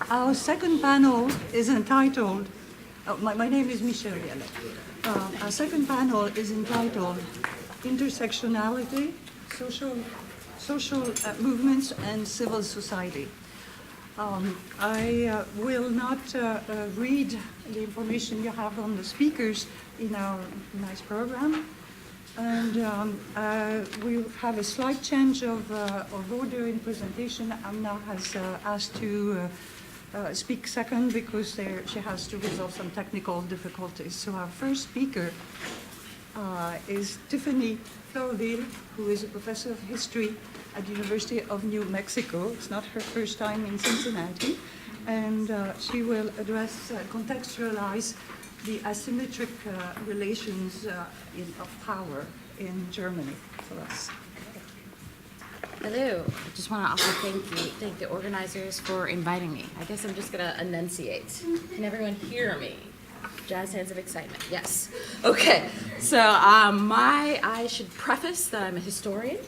Our second panel is entitled, my name is Michelle Yelle. Our second panel is entitled Intersectionality, Social Movements and Civil Society. I will not read the information you have on the speakers in our nice program. And we have a slight change of order in presentation. Amna has asked to speak second because she has to resolve some technical difficulties. So our first speaker is Tiffany Thorville, who is a professor of history at the University of New Mexico. It's not her first time in Cincinnati. And she will contextualize the asymmetric relations of power in Germany for us. Hello. I just want to also thank the organizers for inviting me. I guess I'm just going to enunciate. Can everyone hear me? Jazz hands of excitement. Yes. Okay. So I should preface that I'm a historian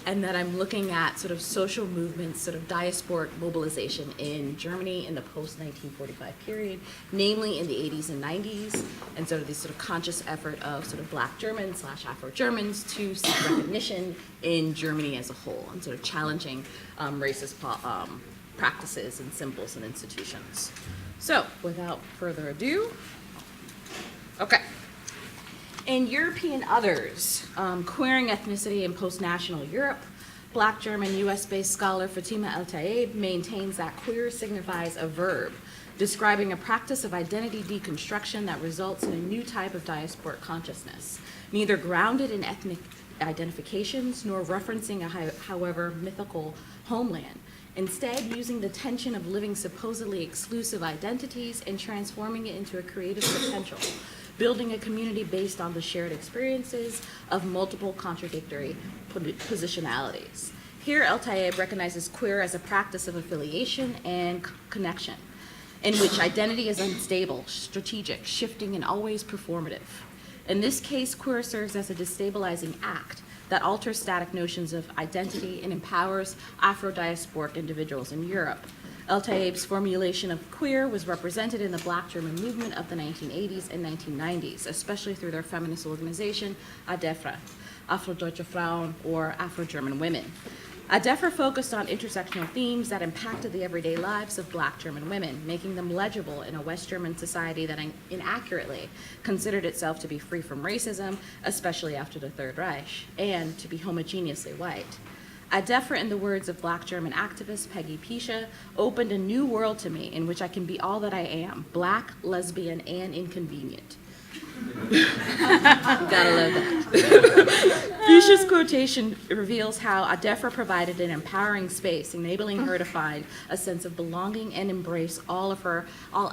and that I'm looking at sort of social movements, sort of diasporic mobilization in Germany in the post-1945 period, namely in the 80s and 90s, and sort of this sort of conscious effort of sort of Black Germans / Afro-Germans to seek recognition in Germany as a whole and sort of challenging racist practices and symbols and institutions. So, without further ado, okay. In European Others, Queering Ethnicity in Post-National Europe, Black German US-based scholar Fatima El-Taeb maintains that queer signifies a verb, describing a practice of identity deconstruction that results in a new type of diasporic consciousness, neither grounded in ethnic identifications nor referencing a however mythical homeland. Instead, using the tension of living supposedly exclusive identities and transforming it into a creative potential, building a community based on the shared experiences of multiple contradictory positionalities. Here, El-Taeb recognizes queer as a practice of affiliation and connection, in which identity is unstable, strategic, shifting, and always performative. In this case, queer serves as a destabilizing act that alters static notions of identity and empowers Afro-diasporic individuals in Europe. El-Taeb's formulation of queer was represented in the Black German movement of the 1980s and 1990s, especially through their feminist organization, ADEFRA, Afrodeutsche Frauen, or Afro-German Women. ADEFRA focused on intersectional themes that impacted the everyday lives of Black German women, making them legible in a West German society that inaccurately considered itself to be free from racism, especially after the Third Reich, and to be homogeneously white. ADEFRA, in the words of Black German activist Peggy Pisha, opened a new world to me in which I can be all that I am, Black, lesbian, and inconvenient. Gotta love that. Pisha's quotation reveals how ADEFRA provided an empowering space, enabling her to find a sense of belonging and embrace all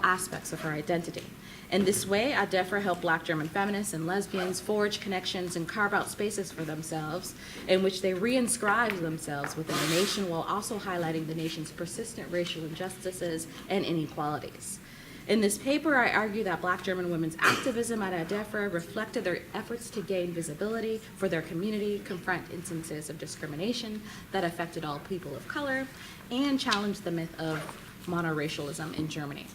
aspects of her identity. In this way, ADEFRA helped Black German feminists and lesbians forge connections and carve out spaces for themselves in which they reinscribed themselves within the nation while also highlighting the nation's persistent racial injustices and inequalities. In this paper, I argue that Black German women's activism at ADEFRA reflected their efforts to gain visibility for their community, confront instances of discrimination that affected all people of color, and challenge the myth of monoracialism in Germany.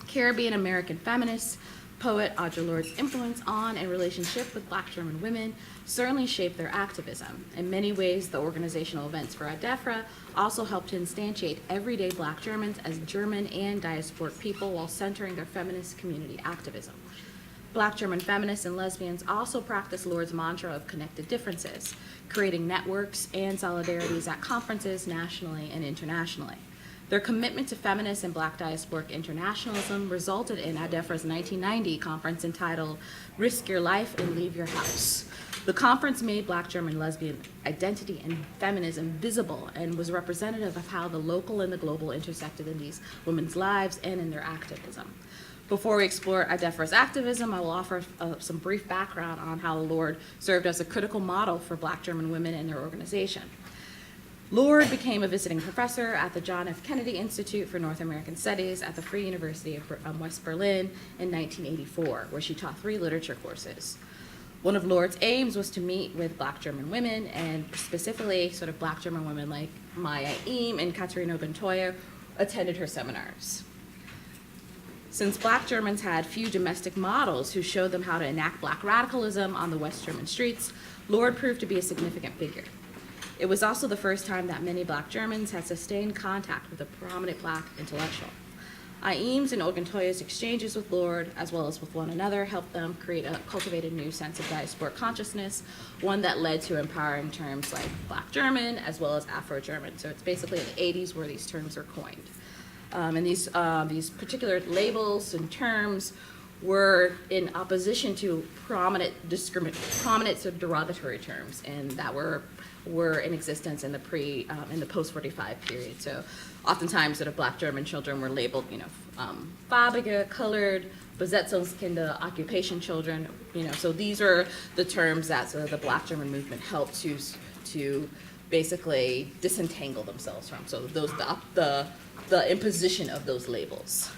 Caribbean American feminist poet Audre Lorde's influence on and relationship with Black German women certainly shaped their activism. In many ways, the organizational events for ADEFRA also helped to instantiate everyday Black Germans as German and diasporic people while centering their feminist community activism. Black German feminists and lesbians also practiced Lorde's mantra of connected differences, creating networks and solidarities at conferences nationally and internationally. Their commitment to feminist and Black diasporic internationalism resulted in ADEFRA's 1990 conference entitled Risk Your Life and Leave Your House. The conference made Black German lesbian identity and feminism visible and was representative of how the local and the global intersected in these women's lives and in their activism. Before we explore ADEFRA's activism, I will offer some brief background on how Lorde served as a critical model for Black German women and their organization. Lorde became a visiting professor at the John F. Kennedy Institute for North American Studies at the Free University of West Berlin in 1984, where she taught 3 literature courses. One of Lorde's aims was to meet with Black German women, and specifically sort of Black German women like Maya Im and Katerina Bentoya, attended her seminars. Since Black Germans had few domestic models who showed them how to enact Black radicalism on the West German streets, Lord proved to be a significant figure. It was also the first time that many Black Germans had sustained contact with a prominent Black intellectual. Eames and Oguntoya's exchanges with Lord, as well as with one another, helped them cultivate a new sense of diasporic consciousness, one that led to empowering terms like Black German as well as Afro-German. So it's basically in the 80s where these terms are coined. And these particular labels and terms were in opposition to prominent sort of derogatory terms, and that were in existence in the post-45 period. So oftentimes sort of Black German children were labeled, farbige, colored, Besetzungskinder, occupation children, so these are the terms that sort of the Black German movement helped to basically disentangle themselves from. So those the imposition of those labels.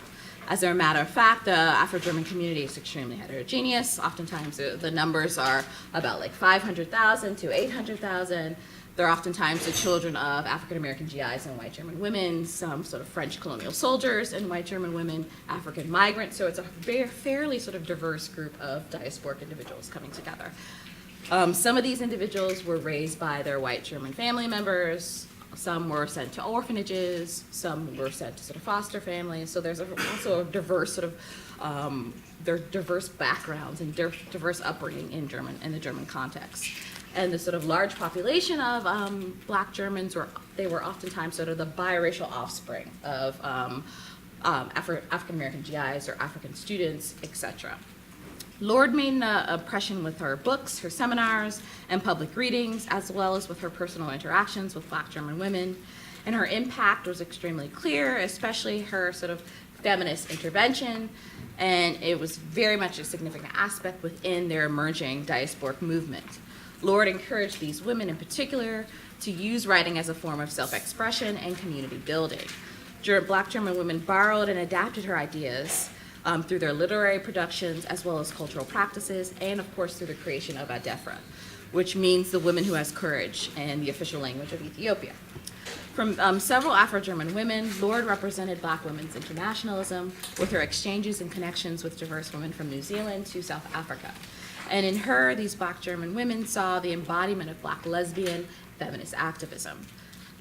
As a matter of fact, the Afro-German community is extremely heterogeneous. Oftentimes the numbers are about like 500,000 to 800,000. They're oftentimes the children of African-American GIs and white German women, some sort of French colonial soldiers and white German women, African migrants. So it's a fairly sort of diverse group of diasporic individuals coming together. Some of these individuals were raised by their white German family members. Some were sent to orphanages, some were sent to sort of foster families. So there's also a diverse sort of, there are diverse backgrounds and diverse upbringing in the German context. And the sort of large population of Black Germans they were oftentimes sort of the biracial offspring of African American GIs or African students, etc. Lord made an impression with her books, her seminars, and public readings, as well as with her personal interactions with Black German women. And her impact was extremely clear, especially her sort of feminist intervention, and it was very much a significant aspect within their emerging diasporic movement. Lord encouraged these women in particular to use writing as a form of self-expression and community building. Black German women borrowed and adapted her ideas through their literary productions as well as cultural practices, and of course through the creation of Adefra, which means the woman who has courage in the official language of Ethiopia. From several Afro-German women, Lord represented Black women's internationalism with her exchanges and connections with diverse women from New Zealand to South Africa. And in her, these Black German women saw the embodiment of Black lesbian feminist activism.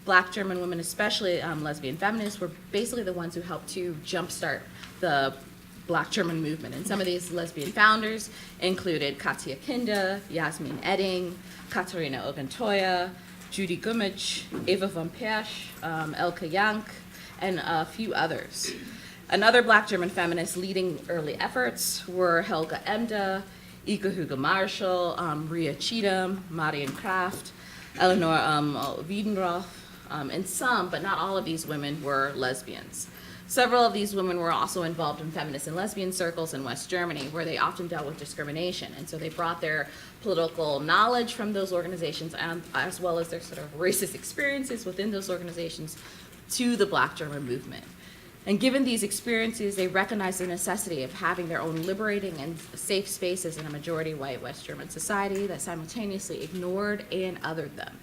Black German women, especially lesbian feminists, were basically the ones who helped to jumpstart the Black German movement. And some of these lesbian founders included Katia Kinder, Yasmin Edding, Katharina Oguntoya, Judy Gummich, Eva von Persch, Elke Jank, and a few others. Another Black German feminists leading early efforts were Helga Emda, Ike Hugo Marshall, Ria Cheatham, Marion Kraft, Eleanor Wiedenroth, and some, but not all of these women were lesbians. Several of these women were also involved in feminist and lesbian circles in West Germany, where they often dealt with discrimination. And so they brought their political knowledge from those organizations, and as well as their sort of racist experiences within those organizations, to the Black German movement. And given these experiences, they recognized the necessity of having their own liberating and safe spaces in a majority white West German society that simultaneously ignored and othered them.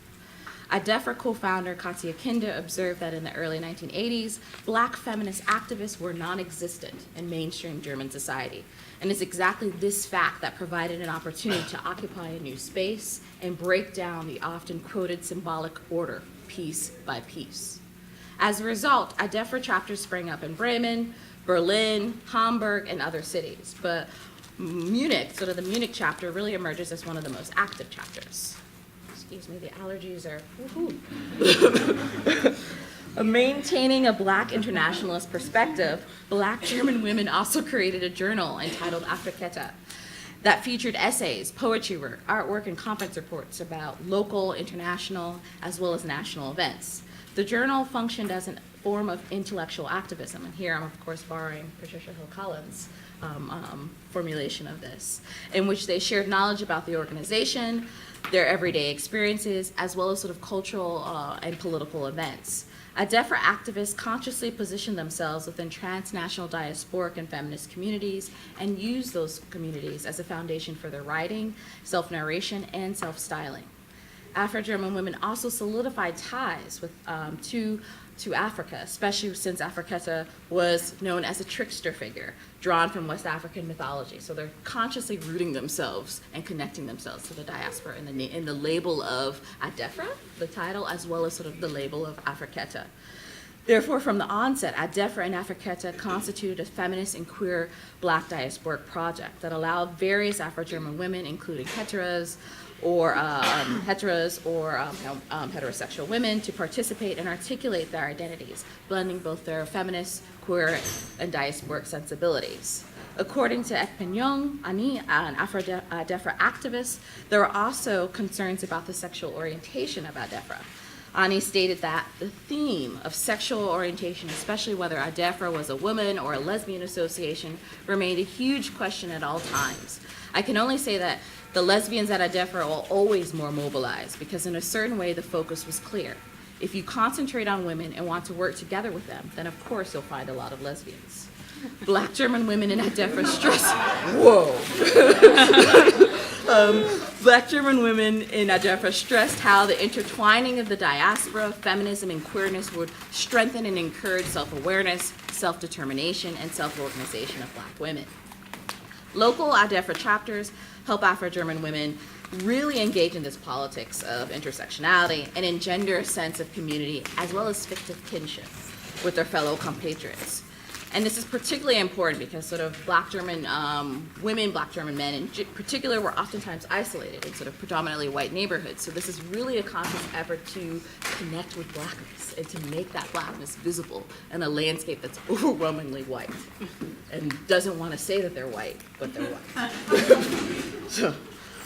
Adefra co-founder Katia Kinder observed that in the early 1980s, Black feminist activists were non-existent in mainstream German society. And it's exactly this fact that provided an opportunity to occupy a new space and break down the often quoted symbolic order, piece by piece. As a result, Adefra chapters sprang up in Bremen, Berlin, Hamburg, and other cities. But Munich, sort of the Munich chapter, really emerges as one of the most active chapters. Excuse me, the allergies are woohoo. Maintaining a Black internationalist perspective, Black German women also created a journal entitled Afriketa that featured essays, poetry work, artwork, and conference reports about local, international, as well as national events. The journal functioned as a form of intellectual activism, and here I'm of course borrowing Patricia Hill Collins' formulation of this, in which they shared knowledge about the organization, their everyday experiences, as well as sort of cultural and political events. Adefra activists consciously positioned themselves within transnational diasporic and feminist communities and used those communities as a foundation for their writing, self-narration, and self-styling. Afro-German women also solidified ties with, to to Africa, especially since Africetta was known as a trickster figure drawn from West African mythology. So they're consciously rooting themselves and connecting themselves to the diaspora in the label of Adefra, the title, as well as sort of the label of Africetta. Therefore, from the onset, Adefra and Africetta constituted a feminist and queer Black diasporic project that allowed various Afro-German women, including heteros or heterosexual women, to participate and articulate their identities, blending both their feminist, queer, and diasporic sensibilities. According to Ekpenyong Ani, an Afro-Adefra activist, there were also concerns about the sexual orientation of Adefra. Ani stated that the theme of sexual orientation, especially whether Adefra was a woman or a lesbian association, remained a huge question at all times. I can only say that the lesbians at Adefra were always more mobilized because in a certain way the focus was clear. If you concentrate on women and want to work together with them, then of course you'll find a lot of lesbians. Black German women in Adefra stressed, Black German women in Adefra stressed how the intertwining of the diaspora, feminism, and queerness would strengthen and encourage self-awareness, self-determination, and self-organization of Black women. Local Adefra chapters help Afro-German women really engage in this politics of intersectionality and engender a sense of community as well as fictive kinship with their fellow compatriots. And this is particularly important because sort of Black German women, Black German men in particular, were oftentimes isolated in sort of predominantly white neighborhoods. So this is really a conscious effort to connect with Blackness and to make that Blackness visible in a landscape that's overwhelmingly white and doesn't want to say that they're white, but they're white. So,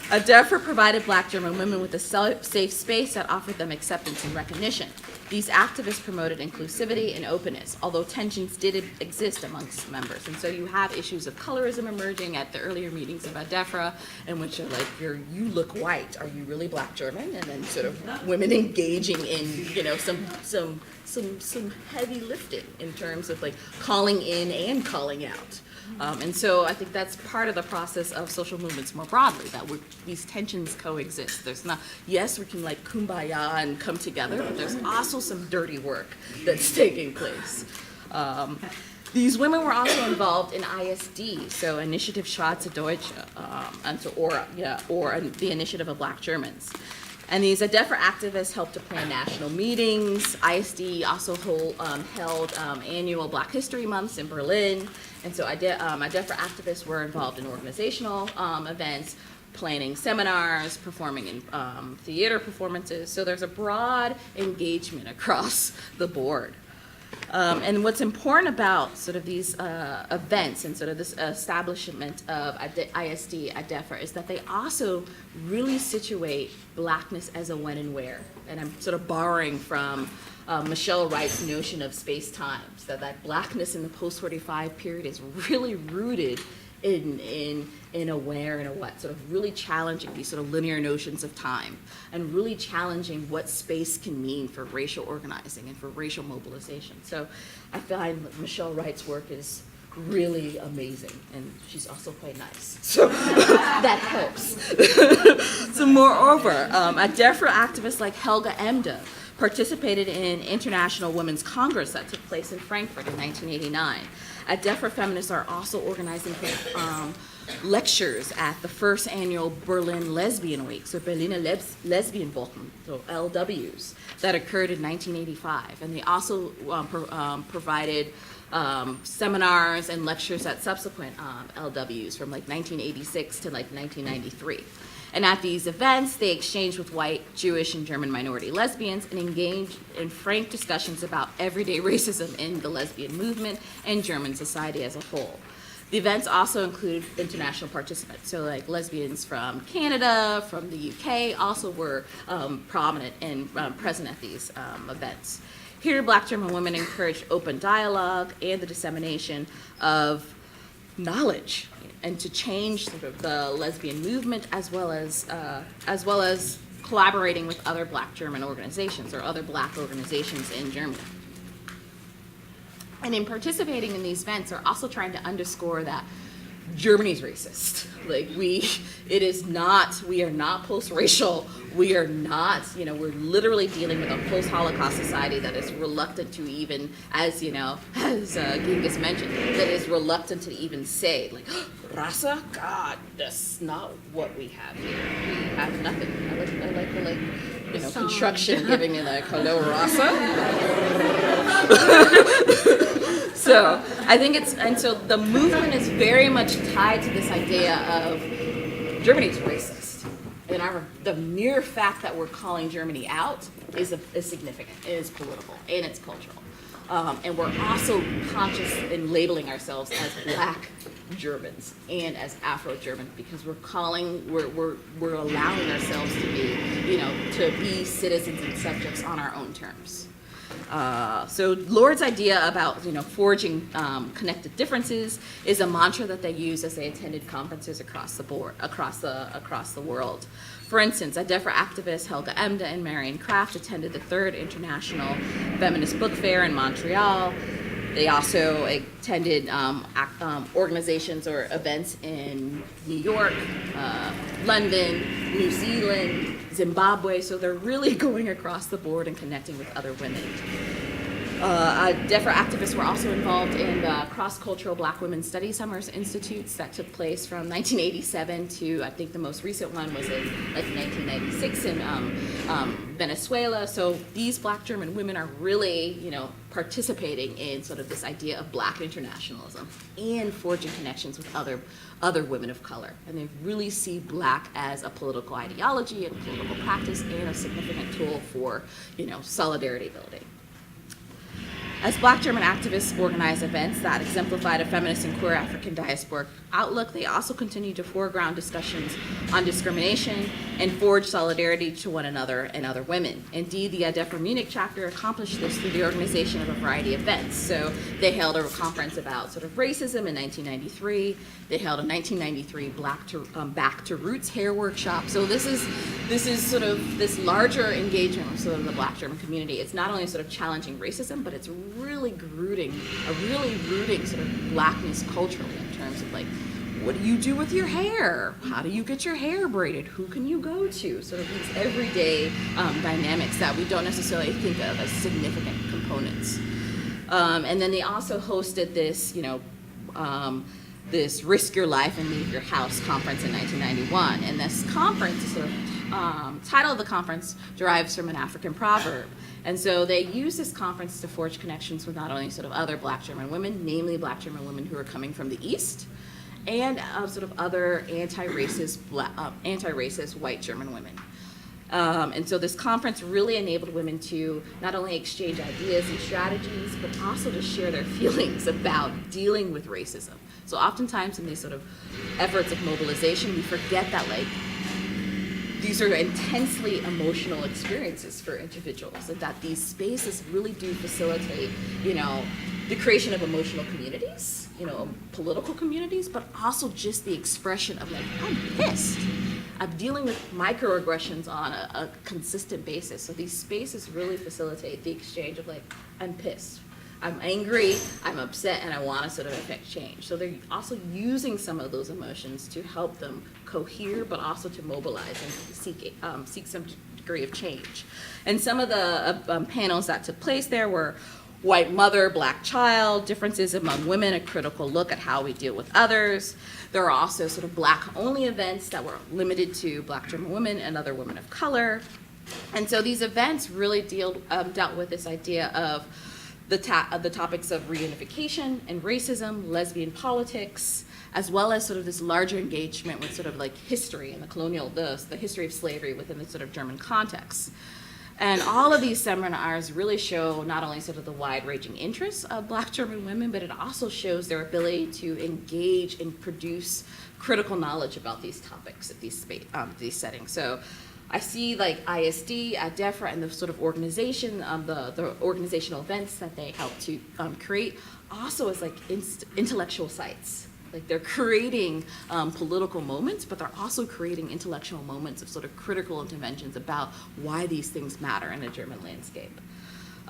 Adefra provided Black German women with a safe space that offered them acceptance and recognition. These activists promoted inclusivity and openness, although tensions did exist amongst members. And so you have issues of colorism emerging at the earlier meetings of Adefra, in which are like, you look white, are you really Black German? And then sort of women engaging in, some heavy lifting in terms of like calling in and calling out. And so I think that's part of the process of social movements more broadly, that these tensions coexist. There's not, yes, we can like kumbaya and come together, but there's also some dirty work that's taking place. These women were also involved in ISD, so Initiative Schwarze Deutsche, or the Initiative of Black Germans. And these Adefra activists helped to plan national meetings. ISD also held annual Black History Months in Berlin. And so Adefra activists were involved in organizational events, planning seminars, performing in theater performances. So there's a broad engagement across the board. And what's important about sort of these events and sort of this establishment of ISD, Adefra, is that they also really situate Blackness as a when and where. And I'm sort of borrowing from Michelle Wright's notion of space-time, so that Blackness in the post-45 period is really rooted in a where and a what, sort of really challenging these sort of linear notions of time and really challenging what space can mean for racial organizing and for racial mobilization. So I find Michelle Wright's work is really amazing, and she's also quite nice. So that helps. So moreover, Adefra activists like Helga Emde participated in International Women's Congress that took place in Frankfurt in 1989. Adefra feminists are also organizing lectures at the first annual Berlin Lesbian Week, so Berliner Lesbienwochen, so LWs, that occurred in 1985. And they also provided seminars and lectures at subsequent LWs from like 1986 to like 1993. And at these events, they exchanged with white, Jewish, and German minority lesbians and engaged in frank discussions about everyday racism in the lesbian movement and German society as a whole. The events also included international participants, so like lesbians from Canada, from the UK, also were prominent and present at these events. Here, Black German women encouraged open dialogue and the dissemination of knowledge and to change sort of the lesbian movement as well as collaborating with other Black German organizations or other Black organizations in Germany. And in participating in these events, they're also trying to underscore that Germany's racist. Like we are not post-racial. We are not, we're literally dealing with a post-Holocaust society that is reluctant to even, as Genghis mentioned, that is reluctant to even say, like, Rasa? God, that's not what we have here. We have nothing. I like the construction giving it like, hello, Rasa? So I think so the movement is very much tied to this idea of Germany's racist. And the mere fact that we're calling Germany out is significant. It is political and it's cultural. And we're also conscious in labeling ourselves as Black Germans and as Afro-German because we're allowing ourselves to be citizens and subjects on our own terms. So Lord's idea about forging connected differences is a mantra that they use as they attended conferences across the world. For instance, ADEFRA activists Helga Emda and Marion Kraft attended the 3rd International Feminist Book Fair in Montreal. They also attended organizations or events in New York, London, New Zealand, Zimbabwe, so they're really going across the board and connecting with other women. DEFRA activists were also involved in the cross-cultural Black Women Study Summers Institutes that took place from 1987 to, I think the most recent one was in 1996 in Venezuela. So these Black German women are really, participating in sort of this idea of Black internationalism and forging connections with other women of color. And they really see Black as a political ideology and political practice and a significant tool for, solidarity building. As Black German activists organized events that exemplified a feminist and queer African diasporic outlook, they also continued to foreground discussions on discrimination and forge solidarity to one another and other women. Indeed, the ADEFRA Munich chapter accomplished this through the organization of a variety of events. So they held a conference about sort of racism in 1993. They held a 1993 Back to Roots hair workshop. So this is sort of this larger engagement with sort of the Black German community. It's not only sort of challenging racism, but it's really rooting sort of Blackness culturally in terms of like, what do you do with your hair? How do you get your hair braided? Who can you go to? Sort of these everyday dynamics that we don't necessarily think of as significant components. And then they also hosted this, this Risk Your Life and Leave Your House conference in 1991. And this conference, sort of title of the conference derives from an African proverb. And so they used this conference to forge connections with not only sort of other Black German women, namely Black German women who are coming from the East, and sort of other anti-racist white German women. And so this conference really enabled women to not only exchange ideas and strategies, but also to share their feelings about dealing with racism. So oftentimes in these sort of efforts of mobilization, we forget that these are intensely emotional experiences for individuals, and that these spaces really do facilitate, the creation of emotional communities, political communities, but also just the expression of I'm pissed. I'm dealing with microaggressions on a consistent basis. So these spaces really facilitate the exchange of I'm pissed. I'm angry, I'm upset, and I want to sort of affect change. So they're also using some of those emotions to help them cohere, but also to mobilize and seek some degree of change. And some of the panels that took place there were white mother, Black child, differences among women, a critical look at how we deal with others. There are also sort of Black-only events that were limited to Black German women and other women of color. And so these events really dealt with this idea of the topics of reunification and racism, lesbian politics, as well as sort of this larger engagement with sort of history and the history of slavery within the sort of German context. And all of these seminars really show not only sort of the wide-ranging interests of Black German women, but it also shows their ability to engage and produce critical knowledge about these topics at these settings. So I see ISD, ADEFRA, and the sort of organization, the organizational events that they help to create also as intellectual sites. They're creating political moments, but they're also creating intellectual moments of sort of critical interventions about why these things matter in a German landscape.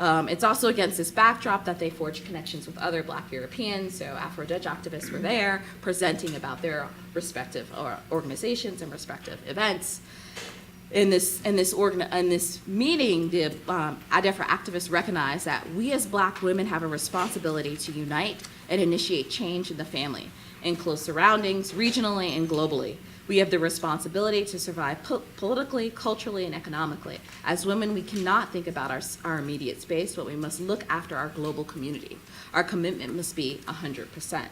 It's also against this backdrop that they forged connections with other Black Europeans, so Afro-Dutch activists were there presenting about their respective organizations and respective events. In this meeting, the ADEFRA activists recognized that we as Black women have a responsibility to unite and initiate change in the family, in close surroundings, regionally and globally. We have the responsibility to survive politically, culturally, and economically. As women, we cannot think about our immediate space, but we must look after our global community. Our commitment must be 100%.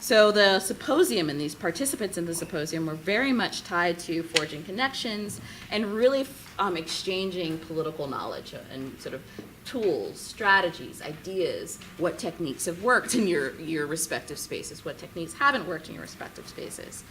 So the symposium and these participants in the symposium were very much tied to forging connections and really exchanging political knowledge and sort of tools, strategies, ideas, what techniques have worked in your respective spaces, what techniques haven't worked in your respective spaces.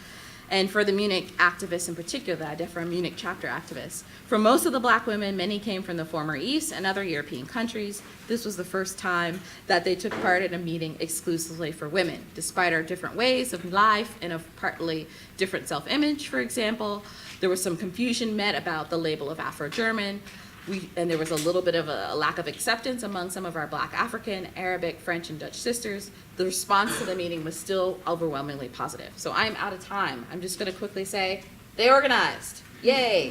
And for the Munich activists in particular, the ADEFRA Munich chapter activists, for most of the Black women, many came from the former East and other European countries. This was the first time that they took part in a meeting exclusively for women. Despite our different ways of life and of partly different self-image, for example, there was some confusion met about the label of Afro-German, and there was a little bit of a lack of acceptance among some of our Black African, Arabic, French, and Dutch sisters. The response to the meeting was still overwhelmingly positive. So I'm out of time. I'm just going to quickly say, they organized. Yay!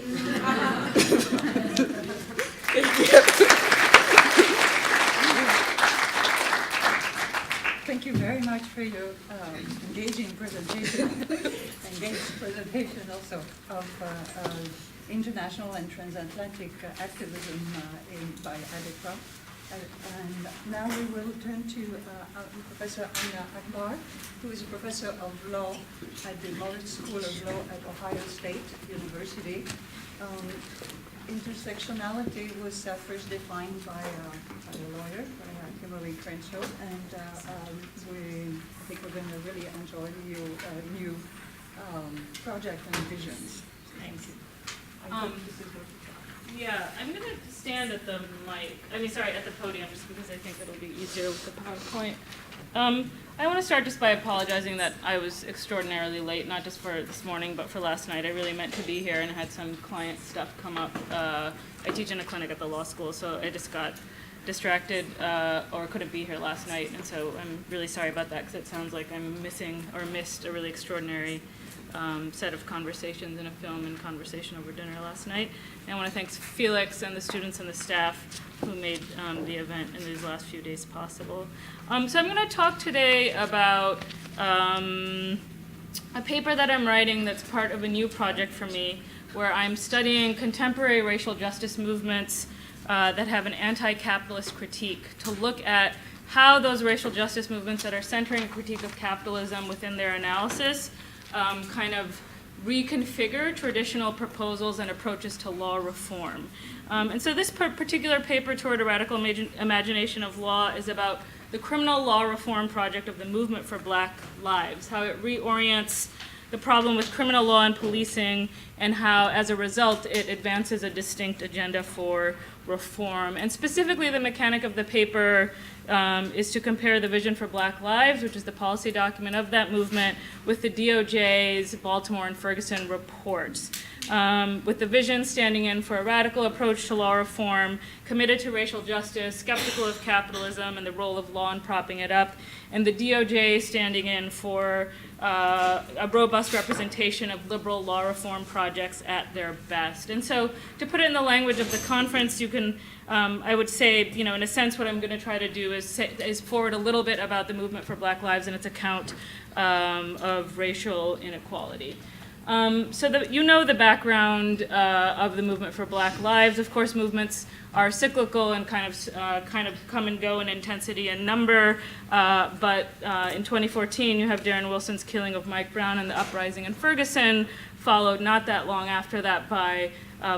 Thank you very much for your engaging presentation also of international and transatlantic activism by ADEFRA. And now we will turn to Professor Anna Akbar, who is a professor of law at the Moritz School of Law at Ohio State University. Intersectionality was first defined by a lawyer, by Kimberly Crenshaw, and I think we're going to really enjoy your new project and visions. Thank you. Yeah, I'm going to stand at the at the podium just because I think it'll be easier with the PowerPoint. I want to start just by apologizing that I was extraordinarily late, not just for this morning, but for last night. I really meant to be here and had some client stuff come up. I teach in a clinic at the law school, so I just got distracted or couldn't be here last night, and so I'm really sorry about that because it sounds like I'm missed a really extraordinary set of conversations in a film and conversation over dinner last night. And I want to thank Felix and the students and the staff who made the event in these last few days possible. So I'm going to talk today about a paper that I'm writing that's part of a new project for me where I'm studying contemporary racial justice movements that have an anti-capitalist critique to look at how those racial justice movements that are centering a critique of capitalism within their analysis kind of reconfigure traditional proposals and approaches to law reform. And so this particular paper, Toward a Radical Imagination of Law, is about the criminal law reform project of the Movement for Black Lives, how it reorients the problem with criminal law and policing, and how, as a result, it advances a distinct agenda for reform. And specifically, the mechanic of the paper is to compare the Vision for Black Lives, which is the policy document of that movement, with the DOJ's Baltimore and Ferguson reports. With the Vision standing in for a radical approach to law reform, committed to racial justice, skeptical of capitalism and the role of law in propping it up, and the DOJ standing in for a robust representation of liberal law reform projects at their best. And so, to put it in the language of the conference, you can, I would say, in a sense, what I'm going to try to do is forward a little bit about the Movement for Black Lives and its account of racial inequality. So the background of the Movement for Black Lives. Of course, movements are cyclical and kind of come and go in intensity and number. But in 2014, you have Darren Wilson's killing of Mike Brown and the uprising in Ferguson, followed not that long after that by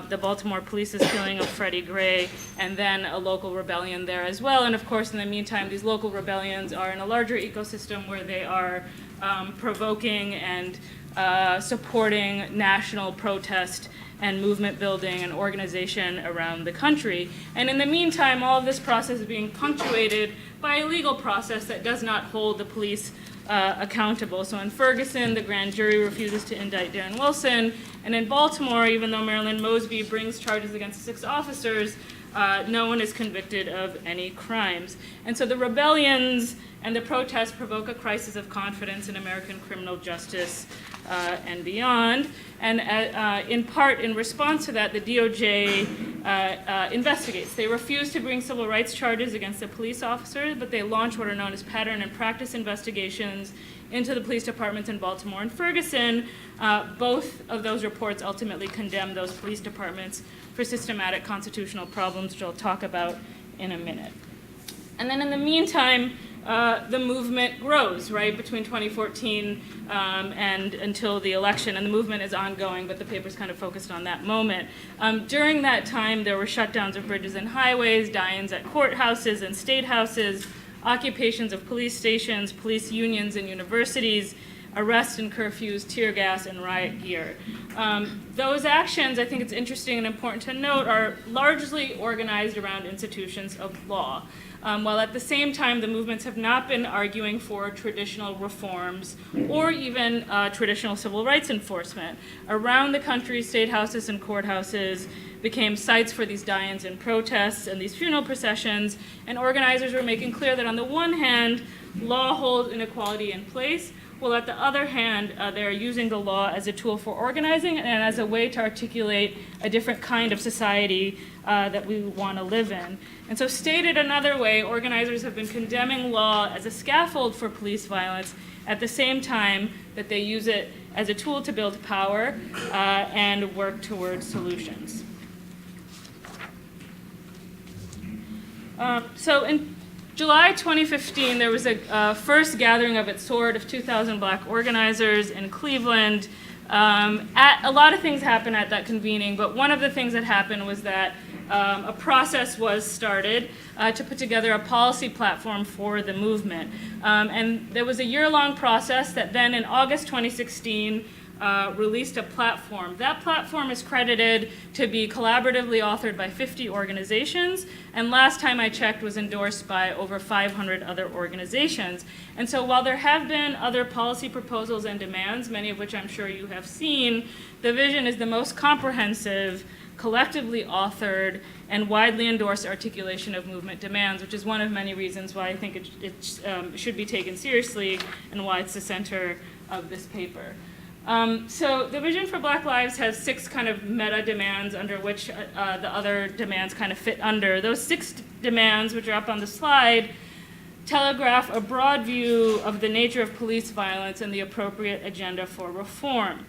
the Baltimore police's killing of Freddie Gray, and then a local rebellion there as well. And of course, in the meantime, these local rebellions are in a larger ecosystem where they are provoking and supporting national protest and movement building and organization around the country. And in the meantime, all of this process is being punctuated by a legal process that does not hold the police accountable. So in Ferguson, the grand jury refuses to indict Darren Wilson. And in Baltimore, even though Marilyn Mosby brings charges against 6 officers, no one is convicted of any crimes. And so the rebellions and the protests provoke a crisis of confidence in American criminal justice and beyond. And in part, in response to that, the DOJ investigates. They refuse to bring civil rights charges against the police officers, but they launch what are known as pattern and practice investigations into the police departments in Baltimore and Ferguson. Both of those reports ultimately condemn those police departments for systematic constitutional problems, which I'll talk about in a minute. And then in the meantime, the movement grows, right, between 2014 and until the election, and the movement is ongoing, but the paper's kind of focused on that moment. During that time, there were shutdowns of bridges and highways, die-ins at courthouses and state houses, occupations of police stations, police unions and universities, arrests and curfews, tear gas, and riot gear. Those actions, I think it's interesting and important to note, are largely organized around institutions of law. While at the same time, the movements have not been arguing for traditional reforms or even traditional civil rights enforcement. Around the country, state houses and courthouses became sites for these die-ins and protests and these funeral processions, and organizers were making clear that on the one hand, law holds inequality in place, while at the other hand, they are using the law as a tool for organizing and as a way to articulate a different kind of society that we want to live in. And so stated another way, organizers have been condemning law as a scaffold for police violence at the same time that they use it as a tool to build power and work towards solutions. So in July 2015, there was a first gathering of its sort of 2,000 black organizers in Cleveland. A lot of things happened at that convening, but one of the things that happened was that a process was started to put together a policy platform for the movement. And there was a year-long process that then in August 2016 released a platform. That platform is credited to be collaboratively authored by 50 organizations, and last time I checked was endorsed by over 500 other organizations. And so while there have been other policy proposals and demands, many of which I'm sure you have seen, the vision is the most comprehensive, collectively authored, and widely endorsed articulation of movement demands, which is one of many reasons why I think it should be taken seriously and why it's the center of this paper. So the Vision for Black Lives has 6 kind of meta demands under which the other demands kind of fit under. Those 6 demands, which are up on the slide, telegraph a broad view of the nature of police violence and the appropriate agenda for reform,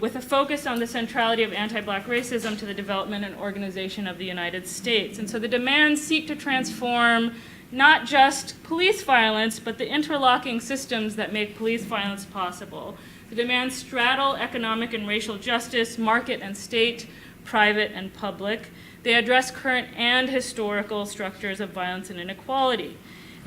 with a focus on the centrality of anti-black racism to the development and organization of the United States. And so the demands seek to transform not just police violence, but the interlocking systems that make police violence possible. The demands straddle economic and racial justice, market and state, private and public. They address current and historical structures of violence and inequality.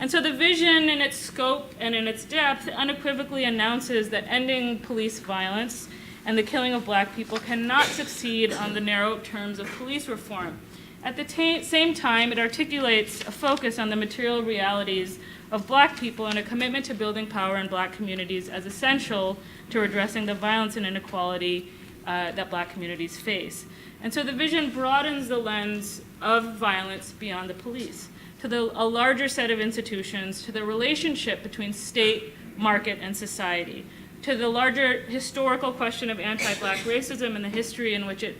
And so the vision in its scope and in its depth unequivocally announces that ending police violence and the killing of black people cannot succeed on the narrow terms of police reform. At the same time, it articulates a focus on the material realities of black people and a commitment to building power in black communities as essential to addressing the violence and inequality that black communities face. And so the vision broadens the lens of violence beyond the police to a larger set of institutions, to the relationship between state, market, and society, to the larger historical question of anti-black racism and the history in which it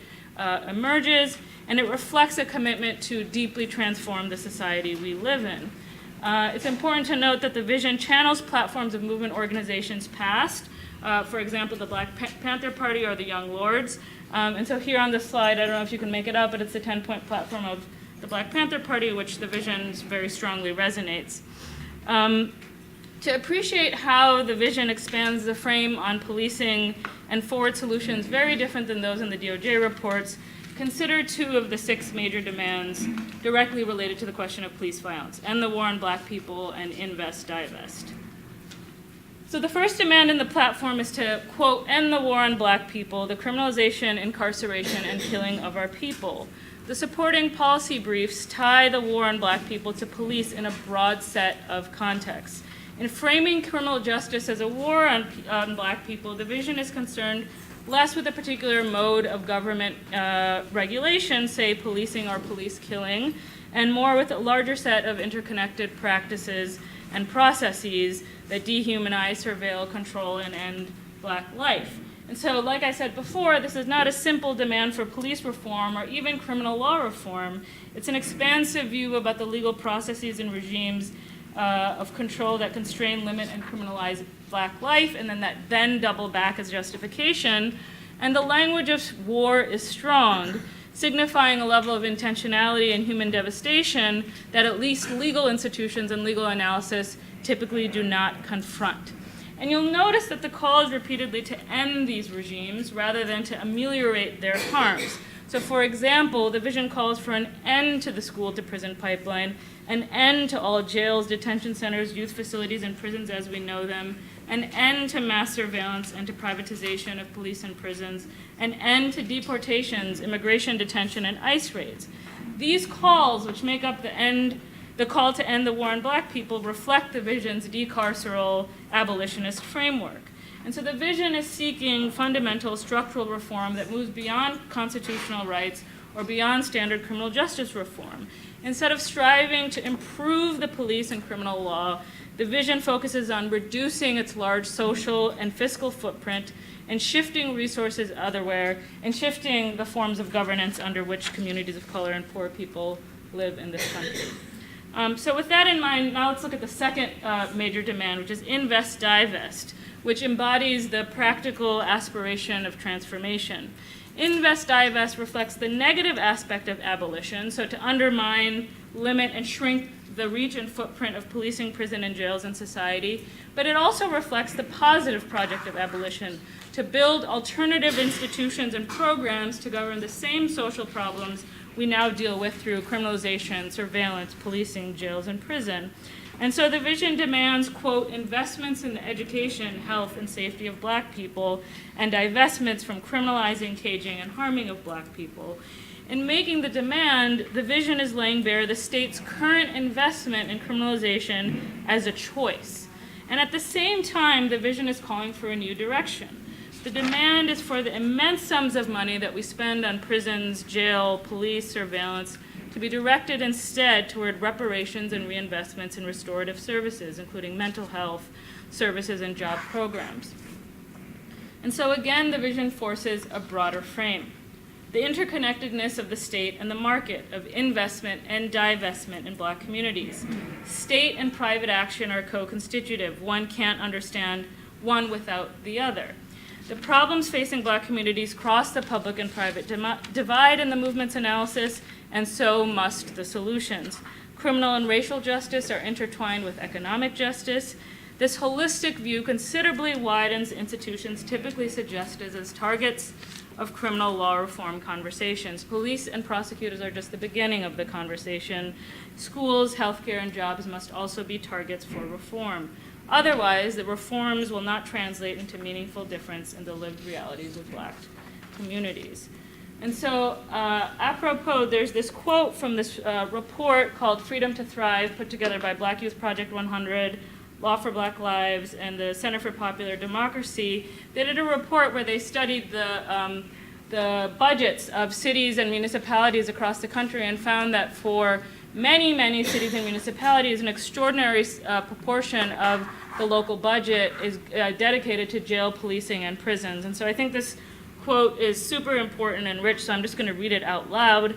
emerges, and it reflects a commitment to deeply transform the society we live in. It's important to note that the vision channels platforms of movement organizations past, for example, the Black Panther Party or the Young Lords. And so here on the slide, I don't know if you can make it up, but it's the 10-point platform of the Black Panther Party, which the vision very strongly resonates. To appreciate how the vision expands the frame on policing and forward solutions very different than those in the DOJ reports, consider 2 of the 6 major demands directly related to the question of police violence: end the war on black people and invest, divest. So the first demand in the platform is to, quote, end the war on black people, the criminalization, incarceration, and killing of our people. The supporting policy briefs tie the war on black people to police in a broad set of contexts. In framing criminal justice as a war on black people, the vision is concerned less with a particular mode of government regulation, say policing or police killing, and more with a larger set of interconnected practices and processes that dehumanize, surveil, control, and end Black life. And so, like I said before, this is not a simple demand for police reform or even criminal law reform. It's an expansive view about the legal processes and regimes of control that constrain, limit, and criminalize Black life, and then that then double back as justification. And the language of war is strong, signifying a level of intentionality and human devastation that at least legal institutions and legal analysis typically do not confront. And you'll notice that the call is repeatedly to end these regimes rather than to ameliorate their harms. So for example, the vision calls for an end to the school-to-prison pipeline, an end to all jails, detention centers, youth facilities, and prisons as we know them, an end to mass surveillance and to privatization of police and prisons, an end to deportations, immigration detention, and ICE raids. These calls, which make up the call to end the war on Black people, reflect the vision's decarceral abolitionist framework. And so the vision is seeking fundamental structural reform that moves beyond constitutional rights or beyond standard criminal justice reform. Instead of striving to improve the police and criminal law, the vision focuses on reducing its large social and fiscal footprint and shifting resources otherwhere and shifting the forms of governance under which communities of color and poor people live in this country. So with that in mind, now let's look at the second major demand, which is invest, divest, which embodies the practical aspiration of transformation. Invest, divest reflects the negative aspect of abolition, so to undermine, limit, and shrink the reach and footprint of policing, prison, and jails in society, but it also reflects the positive project of abolition, to build alternative institutions and programs to govern the same social problems we now deal with through criminalization, surveillance, policing, jails, and prison. And so the vision demands, quote, investments in the education, health, and safety of Black people, and divestments from criminalizing, caging, and harming of Black people. In making the demand, the vision is laying bare the state's current investment in criminalization as a choice. And at the same time, the vision is calling for a new direction. The demand is for the immense sums of money that we spend on prisons, jail, police, surveillance, to be directed instead toward reparations and reinvestments in restorative services, including mental health services and job programs. And so again, the vision forces a broader frame. The interconnectedness of the state and the market of investment and divestment in Black communities. State and private action are co-constitutive. One can't understand one without the other. The problems facing Black communities cross the public and private divide in the movement's analysis, and so must the solutions. Criminal and racial justice are intertwined with economic justice. This holistic view considerably widens institutions typically suggested as targets of criminal law reform conversations. Police and prosecutors are just the beginning of the conversation. Schools, healthcare, and jobs must also be targets for reform. Otherwise, the reforms will not translate into meaningful difference in the lived realities of Black communities. And so, apropos, there's this quote from this report called Freedom to Thrive, put together by Black Youth Project 100, Law for Black Lives, and the Center for Popular Democracy. They did a report where they studied the budgets of cities and municipalities across the country and found that for many, many cities and municipalities, an extraordinary proportion of the local budget is dedicated to jail, policing, and prisons. And so I think this quote is super important and rich, so I'm just going to read it out loud.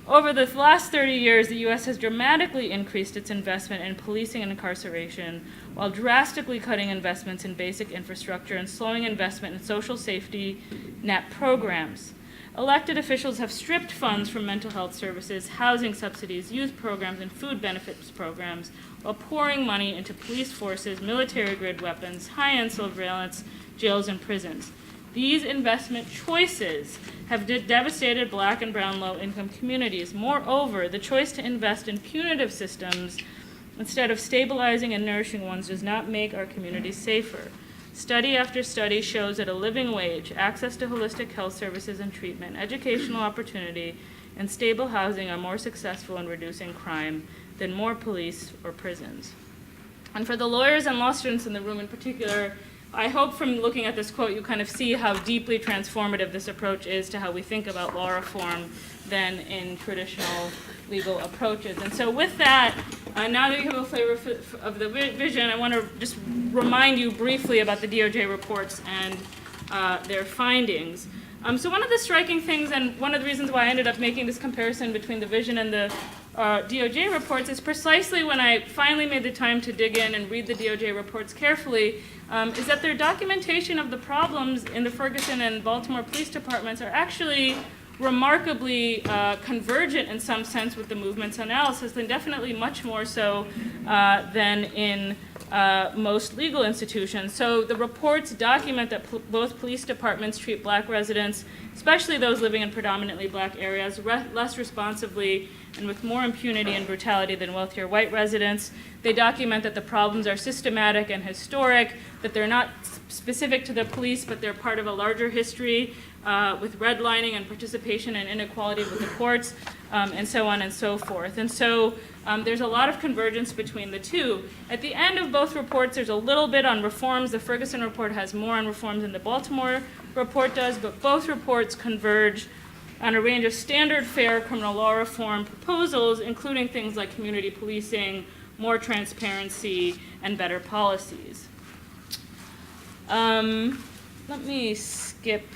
Over the last 30 years, the U.S. has dramatically increased its investment in policing and incarceration, while drastically cutting investments in basic infrastructure and slowing investment in social safety net programs. Elected officials have stripped funds from mental health services, housing subsidies, youth programs, and food benefits programs, while pouring money into police forces, military-grade weapons, high-end surveillance, jails, and prisons. These investment choices have devastated Black and brown low-income communities. Moreover, the choice to invest in punitive systems instead of stabilizing and nourishing ones does not make our communities safer. Study after study shows that a living wage, access to holistic health services and treatment, educational opportunity, and stable housing are more successful in reducing crime than more police or prisons. And for the lawyers and law students in the room in particular, I hope from looking at this quote you kind of see how deeply transformative this approach is to how we think about law reform than in traditional legal approaches. And so with that, now that you have a flavor of the vision, I want to just remind you briefly about the DOJ reports and their findings. So one of the striking things, and one of the reasons why I ended up making this comparison between the vision and the DOJ reports, is precisely when I finally made the time to dig in and read the DOJ reports carefully, is that their documentation of the problems in the Ferguson and Baltimore police departments are actually remarkably convergent in some sense with the movement's analysis, and definitely much more so than in most legal institutions. So the reports document that both police departments treat black residents, especially those living in predominantly black areas, less responsibly and with more impunity and brutality than wealthier white residents. They document that the problems are systematic and historic, that they're not specific to the police, but they're part of a larger history with redlining and participation and inequality with the courts, and so on and so forth. And so there's a lot of convergence between the two. At the end of both reports, there's a little bit on reforms. The Ferguson report has more on reforms than the Baltimore report does, but both reports converge on a range of standard fare criminal law reform proposals, including things like community policing, more transparency, and better policies. Let me skip.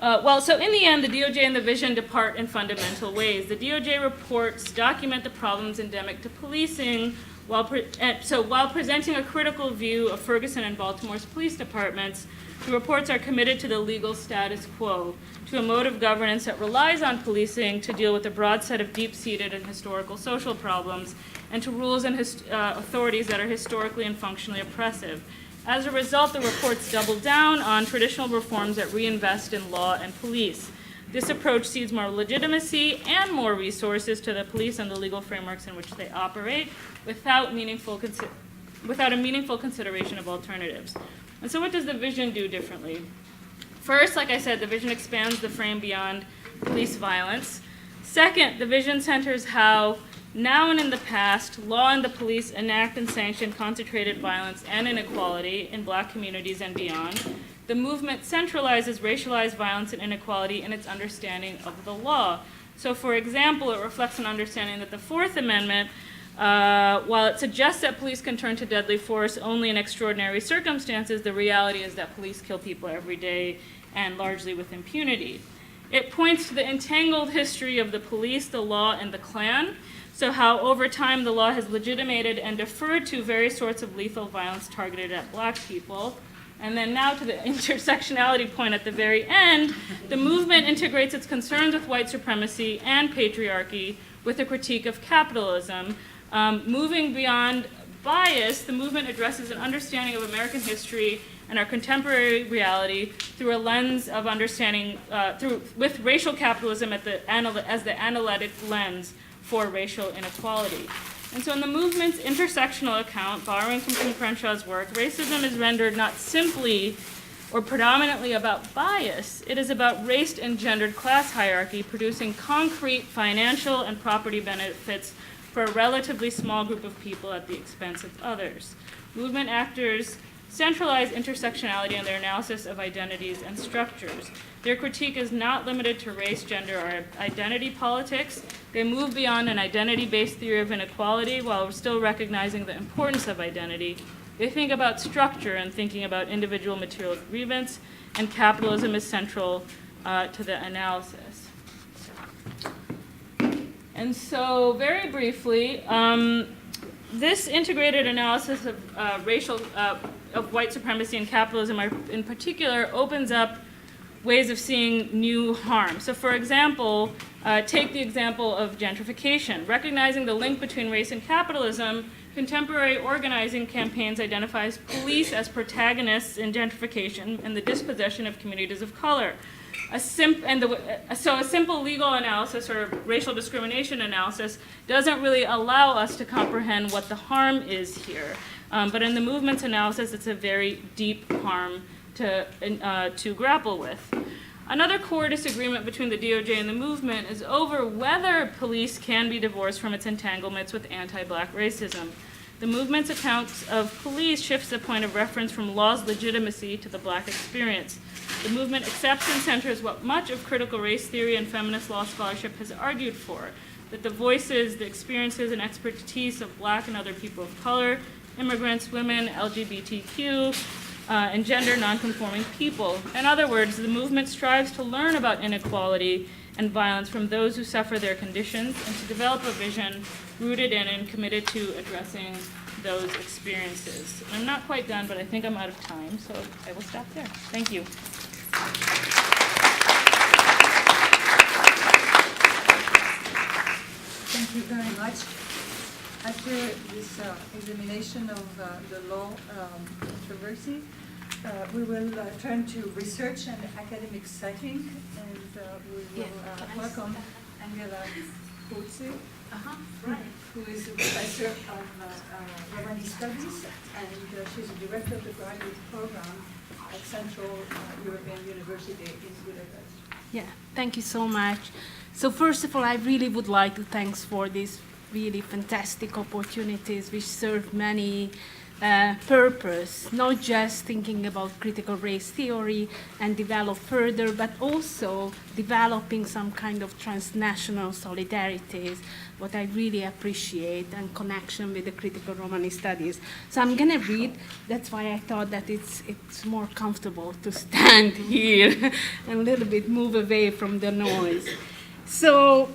So in the end, the DOJ and the vision depart in fundamental ways. The DOJ reports document the problems endemic to policing, while presenting a critical view of Ferguson and Baltimore's police departments, the reports are committed to the legal status quo, to a mode of governance that relies on policing to deal with a broad set of deep-seated and historical social problems, and to rules and authorities that are historically and functionally oppressive. As a result, the reports double down on traditional reforms that reinvest in law and police. This approach cedes more legitimacy and more resources to the police and the legal frameworks in which they operate without a meaningful consideration of alternatives. And so what does the vision do differently? First, like I said, the vision expands the frame beyond police violence. Second, the vision centers how now and in the past, law and the police enact and sanction concentrated violence and inequality in black communities and beyond. The movement centralizes racialized violence and inequality in its understanding of the law. So for example, it reflects an understanding that the Fourth Amendment, while it suggests that police can turn to deadly force only in extraordinary circumstances, the reality is that police kill people every day and largely with impunity. It points to the entangled history of the police, the law, and the Klan. So how over time the law has legitimated and deferred to various sorts of lethal violence targeted at black people. And then now to the intersectionality point at the very end, the movement integrates its concerns with white supremacy and patriarchy with a critique of capitalism. Moving beyond bias, the movement addresses an understanding of American history and our contemporary reality through a lens of understanding, with racial capitalism as the analytic lens for racial inequality. And so in the movement's intersectional account, borrowing from Kim Crenshaw's work, racism is rendered not simply or predominantly about bias, it is about race and gendered class hierarchy producing concrete financial and property benefits for a relatively small group of people at the expense of others. Movement actors centralize intersectionality in their analysis of identities and structures. Their critique is not limited to race, gender, or identity politics. They move beyond an identity-based theory of inequality while still recognizing the importance of identity. They think about structure and thinking about individual material grievance, and capitalism is central to the analysis. And so, very briefly, this integrated analysis of of white supremacy and capitalism in particular opens up ways of seeing new harm. So for example, take the example of gentrification. Recognizing the link between race and capitalism, contemporary organizing campaigns identifies police as protagonists in gentrification and the dispossession of communities of color. So a simple legal analysis or racial discrimination analysis doesn't really allow us to comprehend what the harm is here. But in the movement's analysis, it's a very deep harm to grapple with. Another core disagreement between the DOJ and the movement is over whether police can be divorced from its entanglements with anti-black racism. The movement's account of police shifts the point of reference from law's legitimacy to the Black experience. The movement accepts and centers what much of critical race theory and feminist law scholarship has argued for, that the voices, the experiences, and expertise of Black and other people of color, immigrants, women, LGBTQ, and gender nonconforming people. In other words, the movement strives to learn about inequality and violence from those who suffer their conditions and to develop a vision rooted in and committed to addressing those experiences. And I'm not quite done, but I think I'm out of time, so I will stop there. Thank you. Thank you very much. After this examination of the law controversy, we will turn to research and academic setting, and we will welcome Angela Bois, who is a professor of Romani Studies, and she's a director of the graduate program at Central European University in Budapest. Yeah, thank you so much. So first of all, I really would like to thank for these really fantastic opportunities which serve many purpose, not just thinking about critical race theory and develop further, but also developing some kind of transnational solidarities, what I really appreciate, and connection with the critical Romani studies. So I'm going to read, that's why I thought that it's more comfortable to stand here and a little bit move away from the noise. So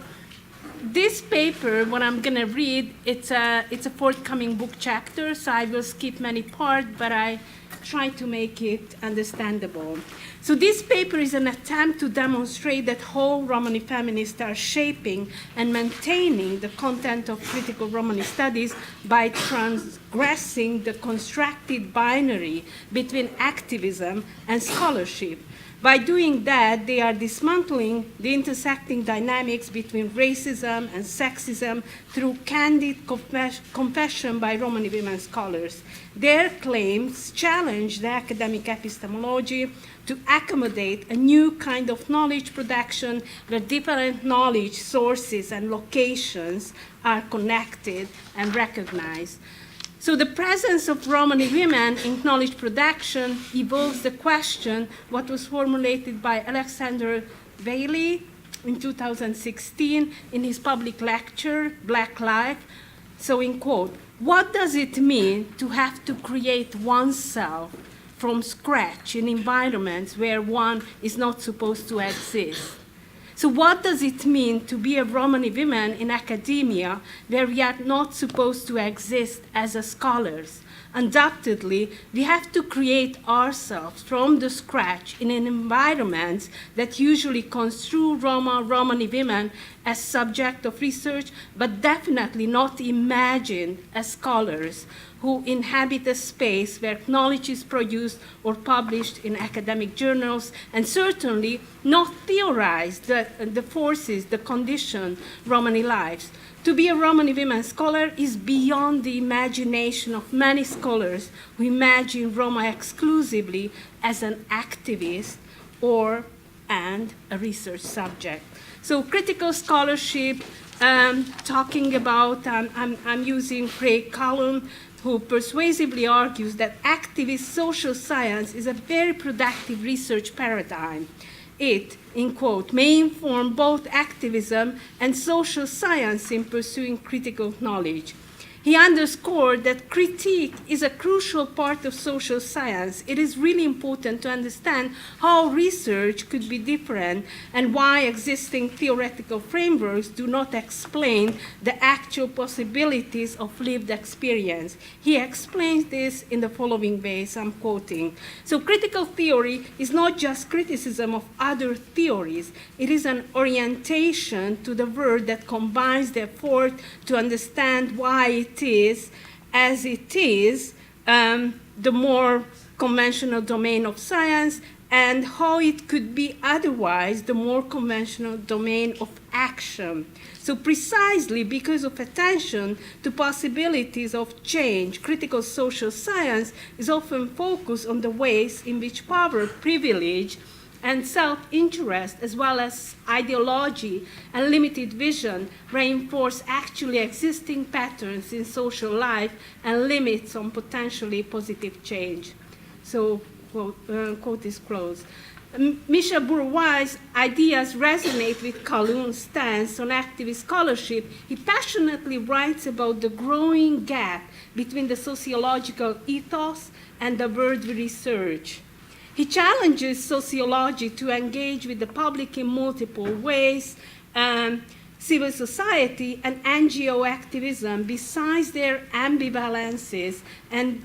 this paper, what I'm going to read, it's a forthcoming book chapter, so I will skip many parts, but I try to make it understandable. So this paper is an attempt to demonstrate that how Romani feminists are shaping and maintaining the content of critical Romani studies by transgressing the constructed binary between activism and scholarship. By doing that, they are dismantling the intersecting dynamics between racism and sexism through candid confession by Romani women scholars. Their claims challenge the academic epistemology to accommodate a new kind of knowledge production where different knowledge sources and locations are connected and recognized. So the presence of Romani women in knowledge production evolves the question, what was formulated by Alexander Bailey in 2016 in his public lecture, Black Life. So in quote, what does it mean to have to create oneself from scratch in environments where one is not supposed to exist? So what does it mean to be a Romani woman in academia where we are not supposed to exist as scholars? Undoubtedly, we have to create ourselves from the scratch in an environment that usually construe Romani women as subject of research, but definitely not imagined as scholars who inhabit a space where knowledge is produced or published in academic journals, and certainly not theorize the forces, the condition Romani lives. To be a Romani women scholar is beyond the imagination of many scholars who imagine Roma exclusively as an activist and a research subject. So critical scholarship, talking about, I'm using Craig Callum, who persuasively argues that activist social science is a very productive research paradigm. It, in quote, may inform both activism and social science in pursuing critical knowledge. He underscored that critique is a crucial part of social science. It is really important to understand how research could be different and why existing theoretical frameworks do not explain the actual possibilities of lived experience. He explains this in the following ways, I'm quoting. So critical theory is not just criticism of other theories. It is an orientation to the world that combines the effort to understand why it is as it is, the more conventional domain of science, and how it could be otherwise, the more conventional domain of action. So precisely because of attention to possibilities of change, critical social science is often focused on the ways in which power, privilege, and self-interest, as well as ideology and limited vision, reinforce actually existing patterns in social life and limits on potentially positive change. So, quote is closed. Michel Bourgeois' ideas resonate with Calhoun's stance on activist scholarship. He passionately writes about the growing gap between the sociological ethos and the world we research. He challenges sociology to engage with the public in multiple ways. Civil society and NGO activism, besides their ambivalences and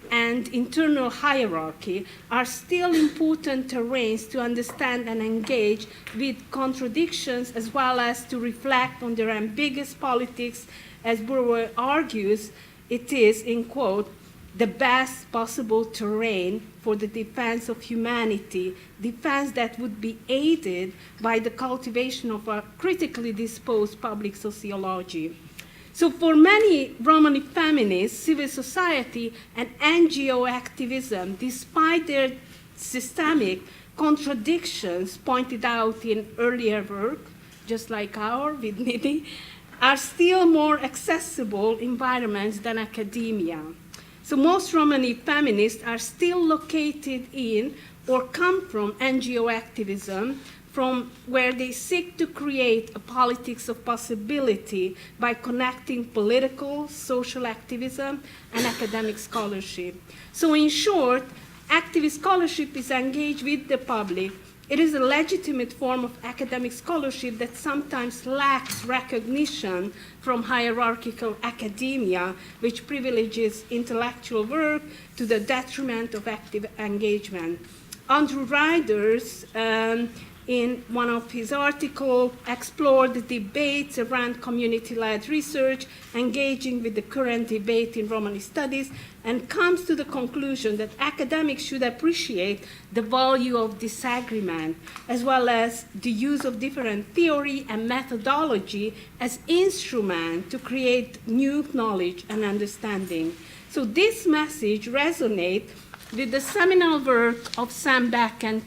internal hierarchy, are still important terrains to understand and engage with contradictions, as well as to reflect on their ambiguous politics. As Bourgeois argues, it is, in quote, the best possible terrain for the defense of humanity, defense that would be aided by the cultivation of a critically disposed public sociology. So for many Romani feminists, civil society and NGO activism, despite their systemic contradictions pointed out in earlier work, just like our with Nidhi, are still more accessible environments than academia. So most Romani feminists are still located in or come from NGO activism, from where they seek to create a politics of possibility by connecting political, social activism, and academic scholarship. So in short, activist scholarship is engaged with the public. It is a legitimate form of academic scholarship that sometimes lacks recognition from hierarchical academia, which privileges intellectual work to the detriment of active engagement. Andrew Ryders, in one of his articles, explored the debates around community-led research, engaging with the current debate in Romani studies, and comes to the conclusion that academics should appreciate the value of disagreement, as well as the use of different theory and methodology as instrument to create new knowledge and understanding. So this message resonates with the seminal work of Sam Beck and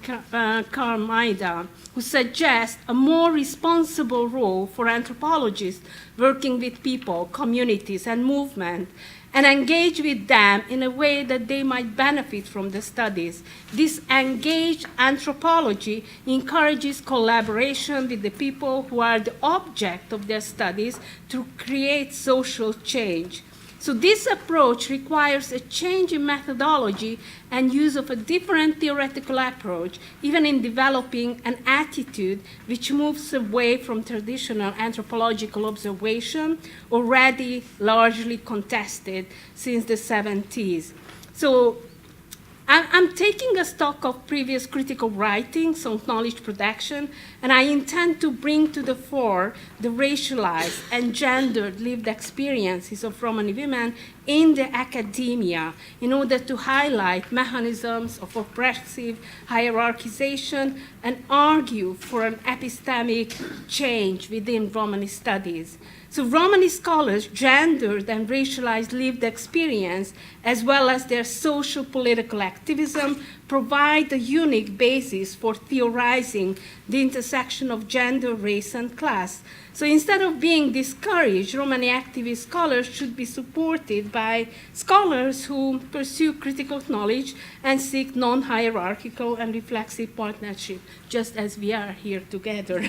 Carl Maida, who suggest a more responsible role for anthropologists working with people, communities, and movement, and engage with them in a way that they might benefit from the studies. This engaged anthropology encourages collaboration with the people who are the object of their studies to create social change. So this approach requires a change in methodology and use of a different theoretical approach, even in developing an attitude which moves away from traditional anthropological observation, already largely contested since the 70s. So I'm taking a stock of previous critical writings on knowledge production, and I intend to bring to the fore the racialized and gendered lived experiences of Romani women in the academia in order to highlight mechanisms of oppressive hierarchization and argue for an epistemic change within Romani studies. So Romani scholars' gendered and racialized lived experience, as well as their social political activism, provide a unique basis for theorizing the intersection of gender, race, and class. So instead of being discouraged, Romani activist scholars should be supported by scholars who pursue critical knowledge and seek non-hierarchical and reflexive partnership, just as we are here together.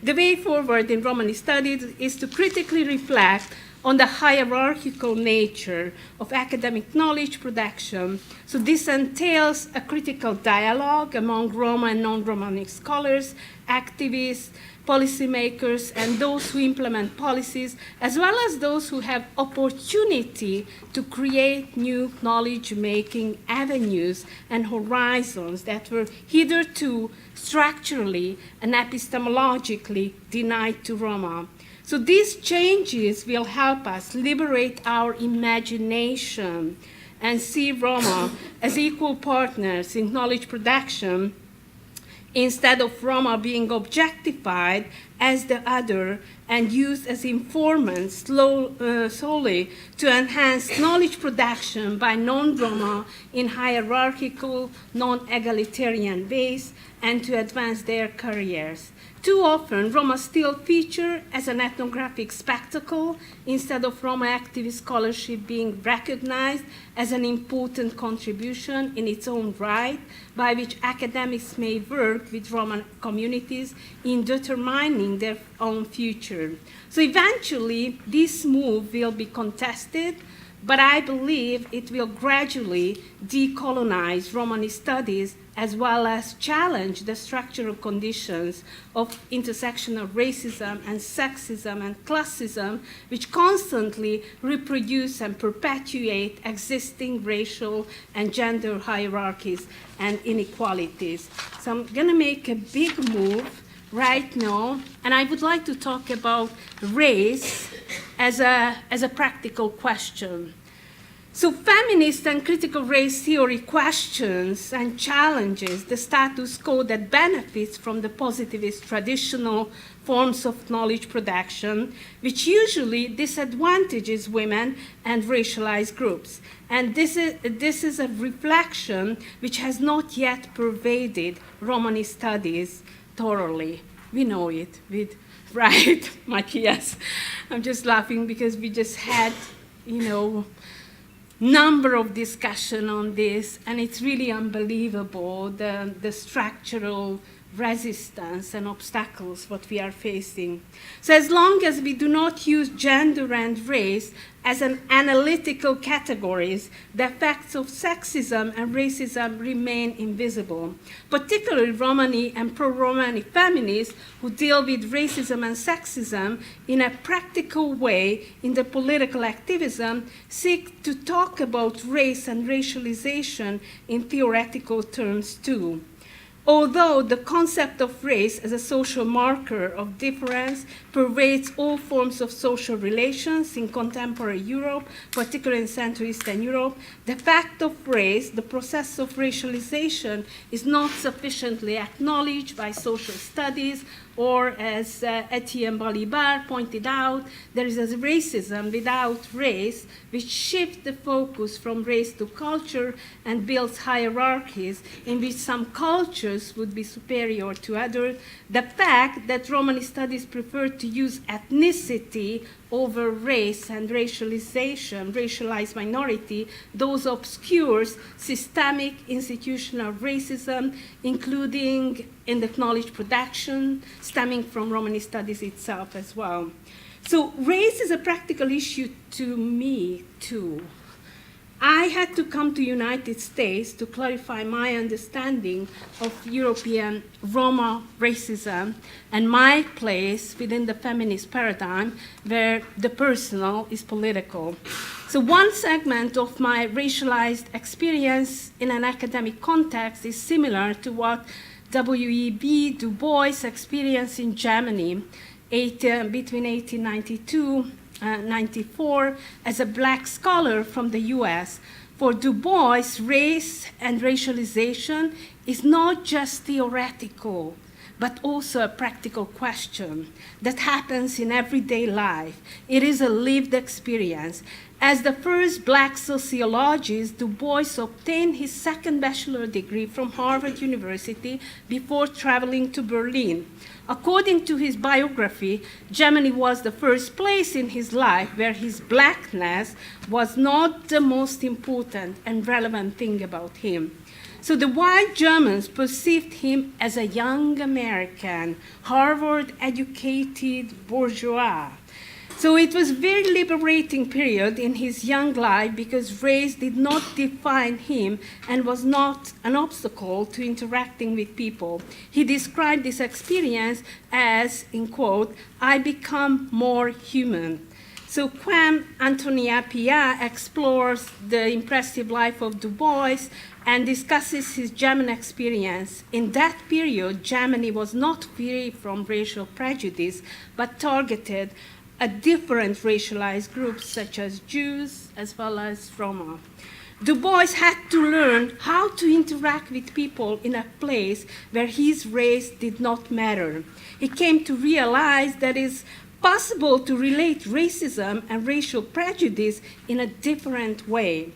The way forward in Romani studies is to critically reflect on the hierarchical nature of academic knowledge production. So this entails a critical dialogue among Roma and non-Romanic scholars, activists, policymakers, and those who implement policies, as well as those who have opportunity to create new knowledge-making avenues and horizons that were hitherto structurally and epistemologically denied to Roma. So these changes will help us liberate our imagination and see Roma as equal partners in knowledge production, instead of Roma being objectified as the other and used as informants solely to enhance knowledge production by non-Roma in hierarchical, non-egalitarian ways and to advance their careers. Too often, Roma still feature as an ethnographic spectacle instead of Roma activist scholarship being recognized as an important contribution in its own right, by which academics may work with Roma communities in determining their own future. So eventually, this move will be contested, but I believe it will gradually decolonize Romani studies as well as challenge the structural conditions of intersectional racism and sexism and classism, which constantly reproduce and perpetuate existing racial and gender hierarchies and inequalities. So I'm going to make a big move right now, and I would like to talk about race as a practical question. So feminist and critical race theory questions and challenges the status quo that benefits from the positivist traditional forms of knowledge production, which usually disadvantages women and racialized groups. And this is a reflection which has not yet pervaded Romani studies thoroughly. We know it, right, Matthias? I'm just laughing because we just had, number of discussion on this, and it's really unbelievable, the structural resistance and obstacles what we are facing. So as long as we do not use gender and race as an analytical categories, the effects of sexism and racism remain invisible. Particularly Romani and pro-Romani feminists who deal with racism and sexism in a practical way in the political activism seek to talk about race and racialization in theoretical terms too. Although the concept of race as a social marker of difference pervades all forms of social relations in contemporary Europe, particularly in Central Eastern Europe, the fact of race, the process of racialization, is not sufficiently acknowledged by social studies, or as Etienne Balibar pointed out, there is a racism without race, which shifts the focus from race to culture and builds hierarchies in which some cultures would be superior to others. The fact that Romani studies prefer to use ethnicity over race and racialization, racialized minority, those obscures systemic institutional racism, including in the knowledge production, stemming from Romani studies itself as well. So race is a practical issue to me too. I had to come to United States to clarify my understanding of European Roma racism and my place within the feminist paradigm where the personal is political. So one segment of my racialized experience in an academic context is similar to what W.E.B. Du Bois experienced in Germany between 1892 94 as a black scholar from the US. For Du Bois, race and racialization is not just theoretical, but also a practical question that happens in everyday life. It is a lived experience. As the first black sociologist, Du Bois obtained his second bachelor degree from Harvard University before traveling to Berlin. According to his biography, Germany was the first place in his life where his blackness was not the most important and relevant thing about him. So the white Germans perceived him as a young American, Harvard-educated bourgeois. So it was a very liberating period in his young life because race did not define him and was not an obstacle to interacting with people. He described this experience as, in quote, "I become more human." So when Anthony Appiah explores the impressive life of Du Bois and discusses his German experience, in that period, Germany was not free from racial prejudice, but targeted a different racialized groups such as Jews as well as Roma. Du Bois had to learn how to interact with people in a place where his race did not matter. He came to realize that it's possible to relate racism and racial prejudice in a different way.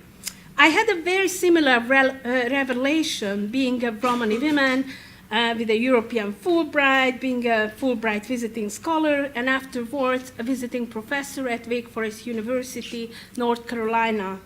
I had a very similar revelation being a Romani woman with a European Fulbright, being a Fulbright visiting scholar, and afterwards a visiting professor at Wake Forest University, North Carolina.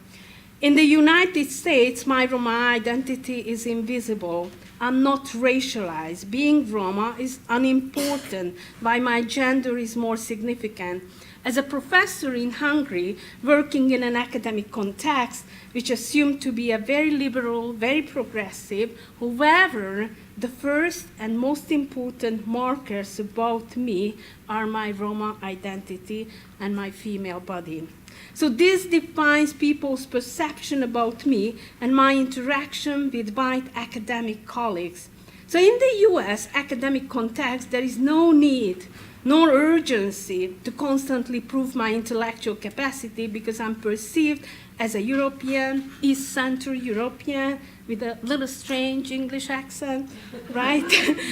In the United States, my Roma identity is invisible. I'm not racialized. Being Roma is unimportant, while my gender is more significant. As a professor in Hungary, working in an academic context, which assumed to be a very liberal, very progressive, however, the first and most important markers about me are my Roma identity and my female body. So this defines people's perception about me and my interaction with white academic colleagues. So in the US academic context, there is no need nor urgency to constantly prove my intellectual capacity because I'm perceived as a European, East Central European, with a little strange English accent, right?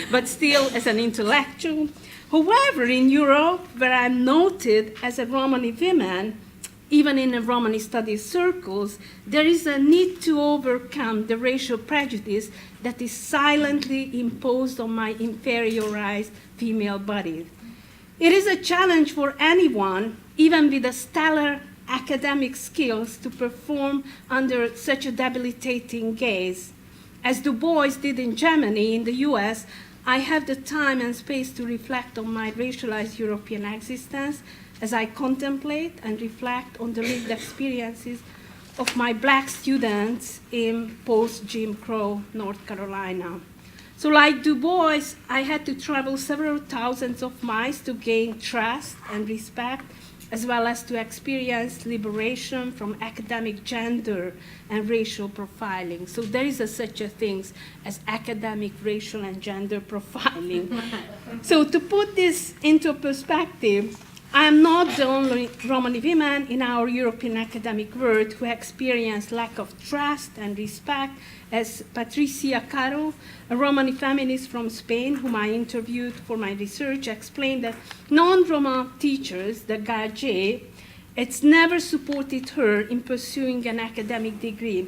But still as an intellectual. However, in Europe, where I'm noted as a Romani woman, even in the Romani studies circles, there is a need to overcome the racial prejudice that is silently imposed on my inferiorized female body. It is a challenge for anyone, even with a stellar academic skills, to perform under such a debilitating gaze. As Du Bois did in Germany, in the US, I have the time and space to reflect on my racialized European existence as I contemplate and reflect on the lived experiences of my black students in post-Jim Crow North Carolina. So like Du Bois, I had to travel several thousands of miles to gain trust and respect, as well as to experience liberation from academic gender and racial profiling. So there is such a thing as academic racial and gender profiling. So to put this into perspective, I am not the only Romani woman in our European academic world who experienced lack of trust and respect, as Patricia Caro, a Romani feminist from Spain, whom I interviewed for my research, explained that non-Roma teachers, the Gage, it's never supported her in pursuing an academic degree,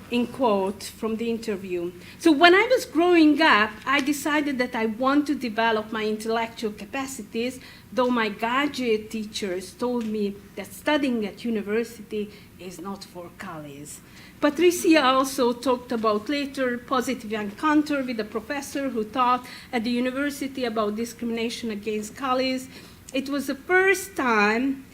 in quote from the interview. So when I was growing up, I decided that I want to develop my intellectual capacities, though my Gage teachers told me that studying at university is not for Kalis. Patricia also talked about later positive encounter with a professor who taught at the university about discrimination against Kalis. It was the first time,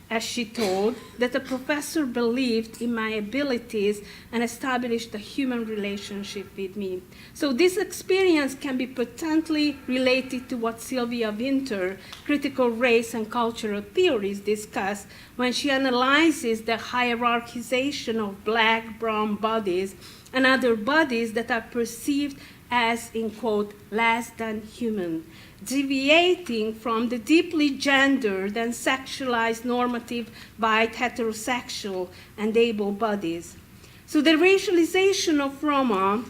as she told, that a professor believed in my abilities and established a human relationship with me. So this experience can be potentially related to what Sylvia Winter, critical race and cultural theories, discussed when she analyzes the hierarchization of black, brown bodies and other bodies that are perceived as, in quote, less than human, deviating from the deeply gendered and sexualized normative white heterosexual and able bodies. So the racialization of Roma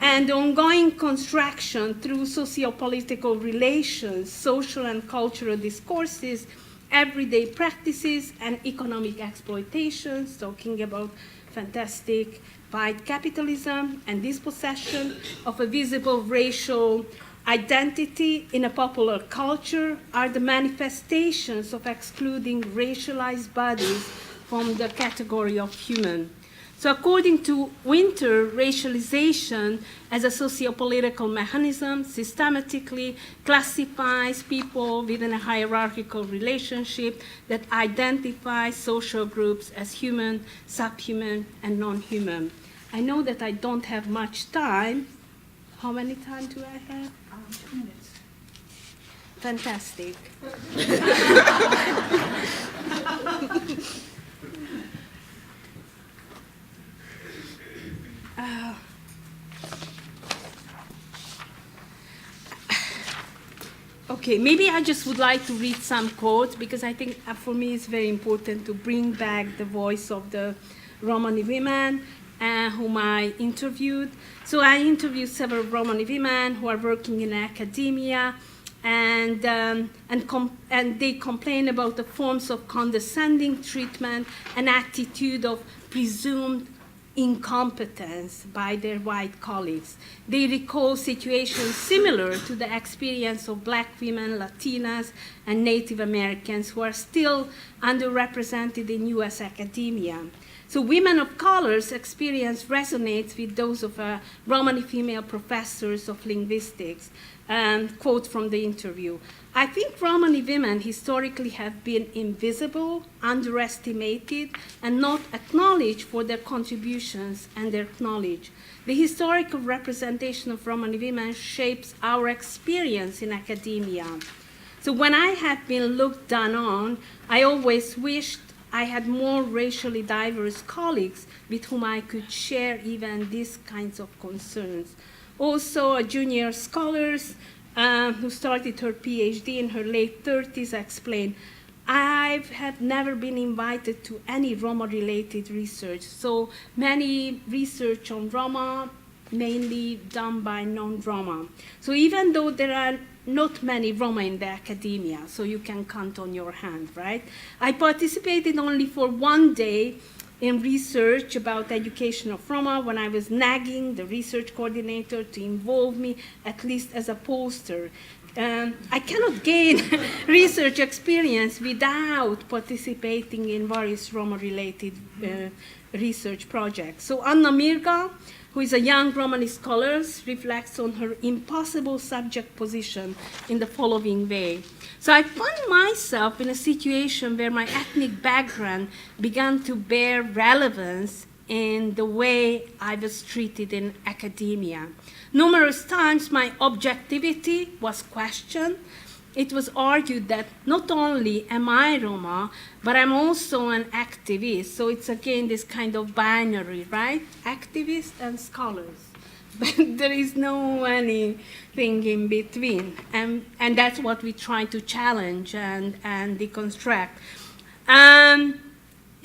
and the ongoing construction through socio-political relations, social and cultural discourses, everyday practices, and economic exploitations, talking about fantastic white capitalism and dispossession of a visible racial identity in a popular culture, are the manifestations of excluding racialized bodies from the category of human. So according to Winter, racialization as a sociopolitical mechanism systematically classifies people within a hierarchical relationship that identifies social groups as human, subhuman, and non-human. I know that I don't have much time. How many time do I have? 2 minutes. Fantastic. Okay, maybe I just would like to read some quotes because I think for me it's very important to bring back the voice of the Romani women whom I interviewed. So I interviewed several Romani women who are working in academia, and they complain about the forms of condescending treatment and attitude of presumed incompetence by their white colleagues. They recall situations similar to the experience of Black women, Latinas, and Native Americans who are still underrepresented in US academia. So women of color's experience resonates with those of Romani female professors of linguistics. Quote from the interview: "I think Romani women historically have been invisible, underestimated, and not acknowledged for their contributions and their knowledge. The historical representation of Romani women shapes our experience in academia. So when I have been looked down on, I always wished I had more racially diverse colleagues with whom I could share even these kinds of concerns." Also, a junior scholar who started her PhD in her late 30s explained, "I have never been invited to any Roma-related research. So many research on Roma, mainly done by non-Roma. So even though there are not many Roma in the academia, so you can count on your hand, right? I participated only for one day in research about education of Roma when I was nagging the research coordinator to involve me at least as a poster. I cannot gain research experience without participating in various Roma-related research projects." So Anna Mirga, who is a young Romani scholar, reflects on her impossible subject position in the following way: "So I found myself in a situation where my ethnic background began to bear relevance in the way I was treated in academia. Numerous times my objectivity was questioned. It was argued that not only am I Roma, but I'm also an activist." So it's again this kind of binary, right? Activists and scholars. But there is no anything in between. And that's what we try to challenge and deconstruct.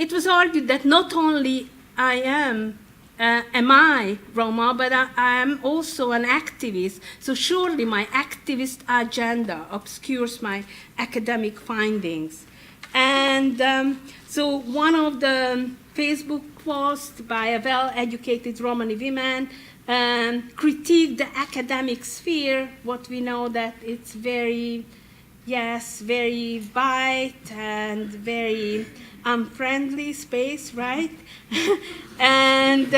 It was argued that not only am I Roma, but I am also an activist. So surely my activist agenda obscures my academic findings. And so one of the Facebook posts by a well-educated Romani woman critiqued the academic sphere, what we know that it's very white and very unfriendly space, right? And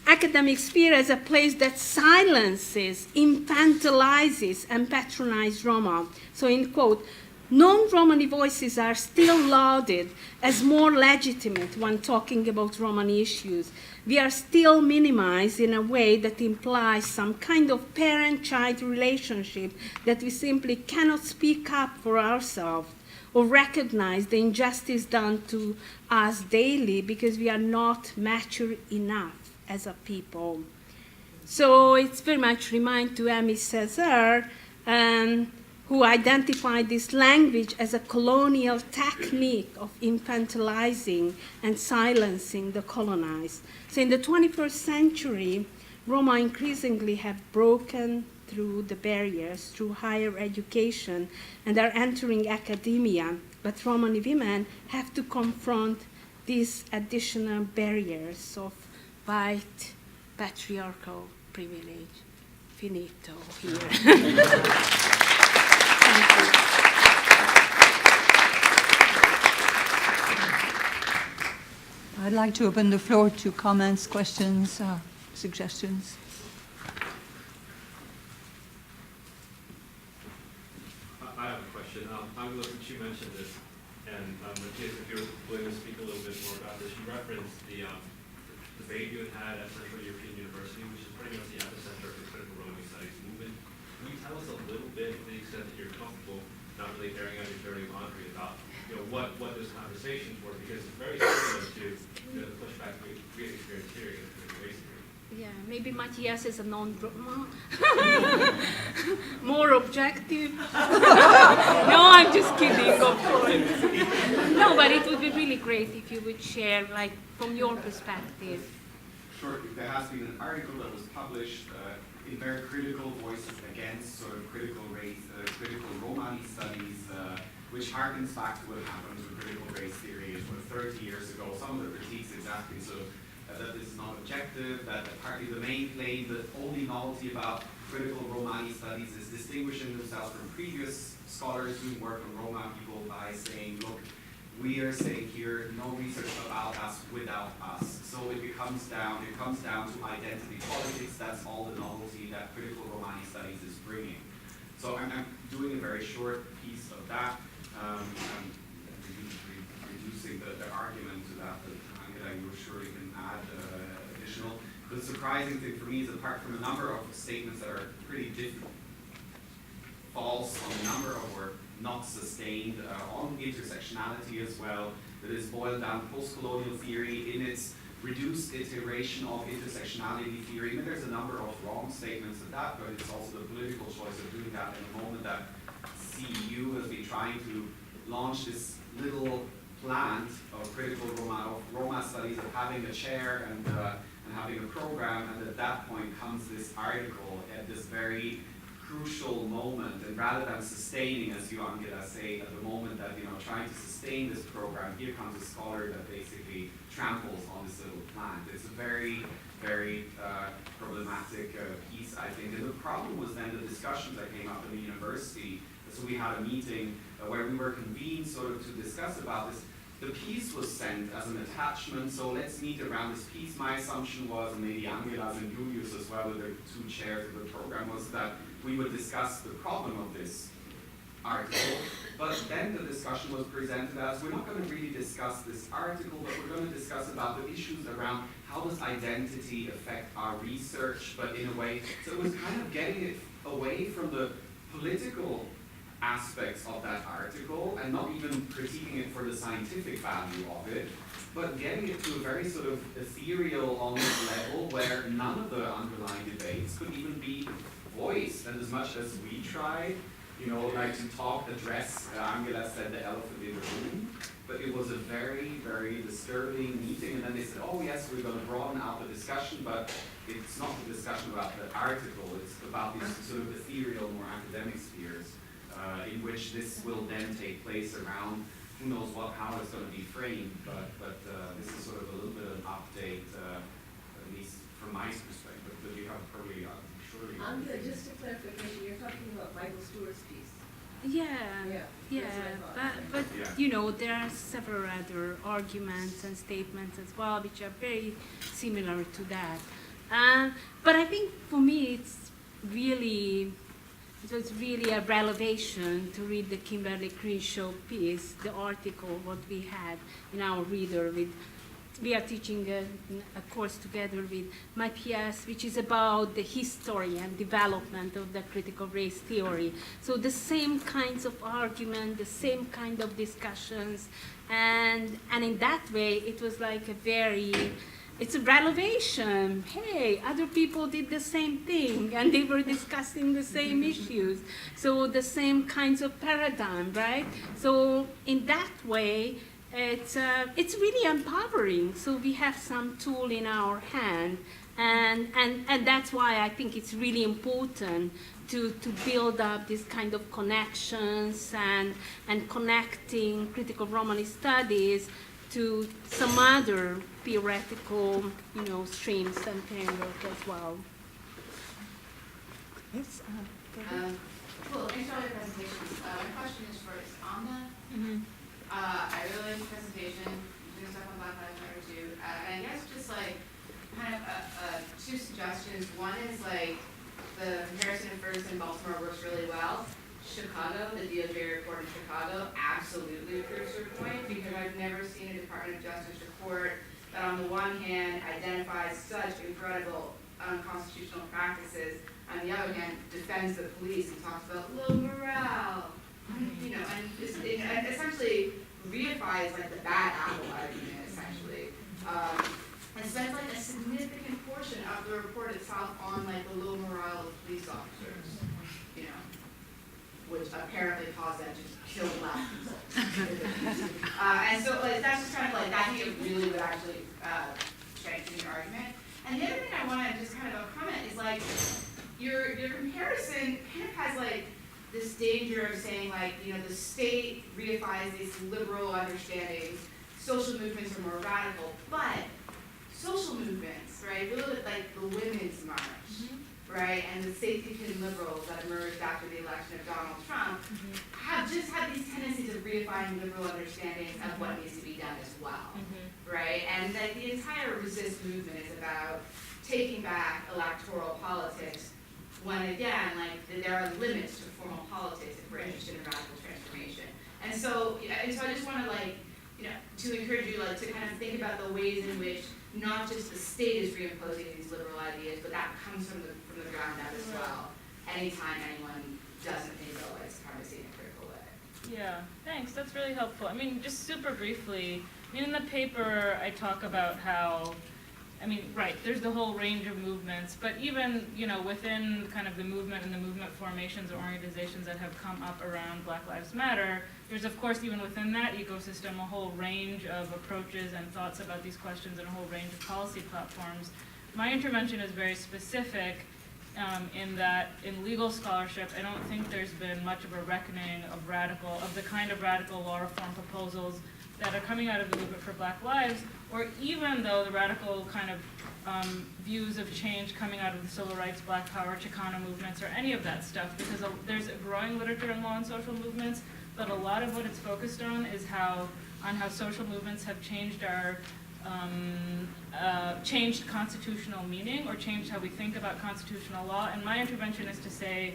academic sphere as a place that silences, infantilizes, and patronizes Roma. So in quote, "Non-Romani voices are still lauded as more legitimate when talking about Romani issues. We are still minimized in a way that implies some kind of parent-child relationship that we simply cannot speak up for ourselves or recognize the injustice done to us daily because we are not mature enough as a people." So it's very much remind to Amy Cesar, who identified this language as a colonial technique of infantilizing and silencing the colonized. So in the 21st century, Roma increasingly have broken through the barriers through higher education and are entering academia, but Romani women have to confront these additional barriers of white patriarchal privilege. Finito here. I'd like to open the floor to comments, questions, suggestions. I have a question. Angela, since you mentioned this, and if you're willing to speak a little bit more about this, you referenced the debate you had at Central European University, which is pretty much the epicenter of the critical Romani studies movement. Can you tell us a little bit, to the extent that you're comfortable, not really airing out your dirty laundry, about what those conversations were? Because it's very similar to the pushback we experienced here against critical race theory. Yeah, maybe Matthias is a non-Roma. More objective. No, I'm just kidding, of course. No, but it would be really great if you would share, like, from your perspective, Sure, there has been an article that was published in very critical voices against sort of critical race, critical Romani studies, which harkens back to what happened with critical race theory 30 years ago. Some of the critiques exactly sort of that this is not objective, that partly the main claim, the only novelty about critical Romani studies is distinguishing themselves from previous scholars doing work on Roma people by saying, look, we are saying here no research about us without us. So it comes down to identity politics. That's all the novelty that critical Romani studies is bringing. So I'm doing a very short piece of that. I'm reducing the argument to that, but Angela, you surely can add additional. The surprising thing for me is, apart from a number of statements that are pretty false on a number of, or not sustained on intersectionality as well, that is boiled down post-colonial theory in its reduced iteration of intersectionality theory. I mean, there's a number of wrong statements of that, but it's also the political choice of doing that in a moment that CEU has been trying to launch this little plant of critical Roma studies, of having a chair and having a program, and at that point comes this article at this very crucial moment, and rather than sustaining, as you, Angela, say, at the moment that, trying to sustain this program, here comes a scholar that basically tramples on this little plant. It's a very, very problematic piece, I think. And the problem was then the discussions that came up in the university. So we had a meeting where we were convened sort of to discuss about this. The piece was sent as an attachment, so let's meet around this piece. My assumption was, and maybe Angela's and Julius as well, with the two chairs of the program, was that we would discuss the problem of this article, but then the discussion was presented as, we're not going to really discuss this article, but we're going to discuss about the issues around how does identity affect our research, but in a way, so it was kind of getting it away from the political aspects of that article, and not even critiquing it for the scientific value of it, but getting it to a very sort of ethereal, almost level, where none of the underlying debates could even be voiced. And as much as we tried, like to address, Angela said, the elephant in the room, but it was a very, very disturbing meeting. And then they said, oh yes, we're going to broaden out the discussion, but it's not the discussion about the article, it's about these sort of ethereal, more academic spheres, in which this will then take place around who knows how it's going to be framed, but this is sort of a little bit of an update, at least from my perspective, but you have probably, surely... Just a clarification, you're talking about Michael Stewart's piece. Yeah. But there are several other arguments and statements as well, which are very similar to that. But I think for me, it was really a revelation to read the Kimberly Crenshaw piece, the article, what we had in our reader. We are teaching a course together with my PS, which is about the history and development of the critical race theory. So the same kinds of argument, the same kind of discussions, and in that way, it was like it's a revelation. Hey, other people did the same thing, and they were discussing the same issues. So the same kinds of paradigm, right? So in that way, it's really empowering. So we have some tool in our hand, and that's why I think it's really important to build up this kind of connections and connecting critical Romani studies to some other theoretical, streams and framework as well. Yes. Cool, thanks for all your presentations. My question is for Anna. I really like the presentation, doing stuff on Black Lives Matter too. And I guess just like kind of two suggestions. One is like the comparison of Ferguson and Baltimore works really well. Chicago, the DOJ report in Chicago, absolutely proves your point, because I've never seen a Department of Justice report that on the one hand identifies such incredible unconstitutional practices, on the other hand defends the police and talks about low morale, and it essentially reifies like the bad apple argument, essentially, and spends like a significant portion of the report itself on like the low morale of police officers, which apparently caused them to kill black people. And so that's just kind of like, I think it really would actually strengthen your argument. And the other thing I want to just kind of comment is like, your comparison kind of has like this danger of saying like, you know, the state redefines these liberal understandings, social movements are more radical, but social movements, right, a little bit like the Women's March, right, and the safety-pin liberals that emerged after the election of Donald Trump, have just had these tendencies of redefining liberal understandings of what needs to be done as well, right? And that the entire resist movement is about taking back electoral politics when, again, like, there are limits to formal politics if we're interested in radical transformation. And so I just want to, like, you know, to encourage you, like, to kind of think about the ways in which not just the state is reimposing these liberal ideas, but that comes from the ground up as well. Anytime anyone doesn't think about white supremacy in a critical way. Yeah, thanks. That's really helpful. I mean, just super briefly, I mean, in the paper, I talk about how, I mean, right, there's the whole range of movements, but even, you know, within kind of the movement and the movement formations or organizations that have come up around Black Lives Matter, there's, of course, even within that ecosystem, a whole range of approaches and thoughts about these questions and a whole range of policy platforms. My intervention is very specific in that in legal scholarship, I don't think there's been much of a reckoning of the kind of radical law reform proposals that are coming out of the movement for Black Lives, or even though the radical kind of views of change coming out of the civil rights, Black Power, Chicano movements, or any of that stuff, because there's a growing literature in law and social movements, but a lot of what it's focused on is how social movements have changed our changed constitutional meaning or changed how we think about constitutional law. And my intervention is to say,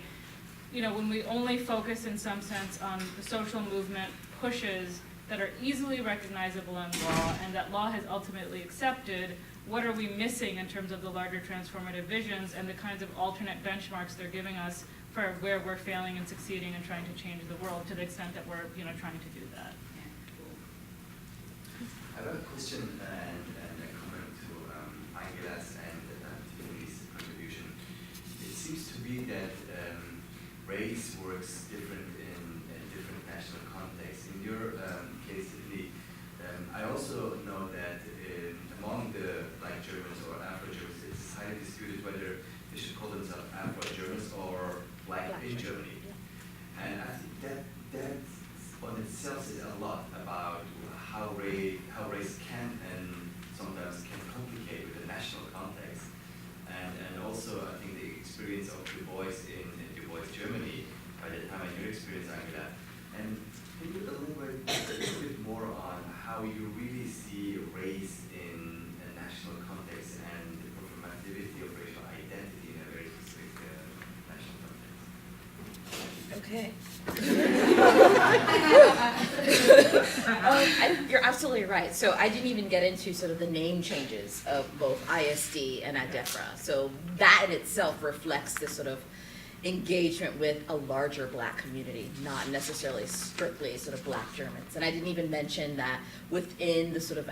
you know, when we only focus in some sense on the social movement pushes that are easily recognizable in law and that law has ultimately accepted, what are we missing in terms of the larger transformative visions and the kinds of alternate benchmarks they're giving us for where we're failing and succeeding and trying to change the world to the extent that we're, you know, trying to do that. I have a question and a comment to Angela's and Tiffany's contribution. It seems to be that race works different in different national contexts. In your case, Tiffany, I also know that among the Black Germans or Afro-Germans, it's highly disputed whether they should call themselves Afro-Germans or Black in Germany. Yeah. And I think that on itself says a lot about how race can and sometimes can complicate with the national context. And also, I think the experience of Du Bois in Du Bois, Germany, by the time in your experience, Angela. And can you elaborate a little bit more on how you really see race in a national context and the performativity of racial identity in a very specific national context? Okay. You're absolutely right. So I didn't even get into sort of the name changes of both ISD and ADEFRA. So that in itself reflects this sort of engagement with a larger Black community, not necessarily strictly sort of Black Germans. And I didn't even mention that within the sort of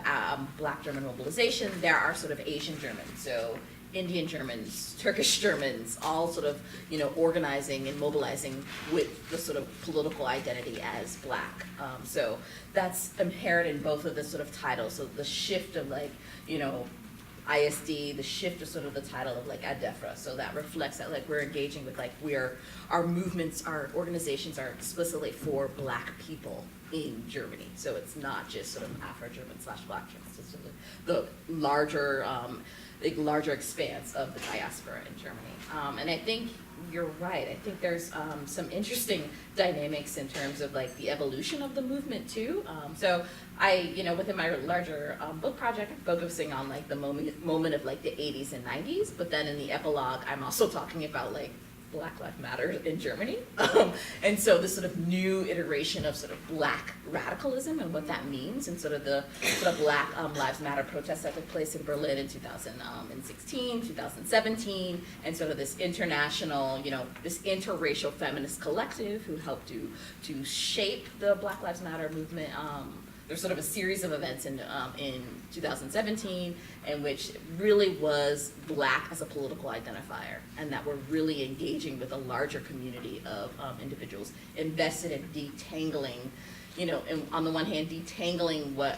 Black German mobilization, there are sort of Asian Germans. So Indian Germans, Turkish Germans, all sort of, you know, organizing and mobilizing with the sort of political identity as Black. So that's inherent in both of the sort of titles. So the shift of like, you know, ISD, the shift of sort of the title of like ADEFRA. So that reflects that like we're engaging with like our movements, our organizations are explicitly for Black people in Germany. So it's not just sort of Afro-German / Black Germans. It's sort of the larger expanse of the diaspora in Germany. And I think you're right. I think there's some interesting dynamics in terms of like the evolution of the movement too. So I, you know, within my larger book project, I'm focusing on like the moment of like the 80s and 90s, but then in the epilogue, I'm also talking about like Black Lives Matter in Germany. And so this sort of new iteration of sort of Black radicalism and what that means, and sort of the sort of Black Lives Matter protests that took place in Berlin in 2016, 2017, and sort of this international, you know, this interracial feminist collective who helped to shape the Black Lives Matter movement. There's sort of a series of events in 2017 in which really was Black as a political identifier, and that we're really engaging with a larger community of individuals invested in detangling, you know, and on the one hand, detangling what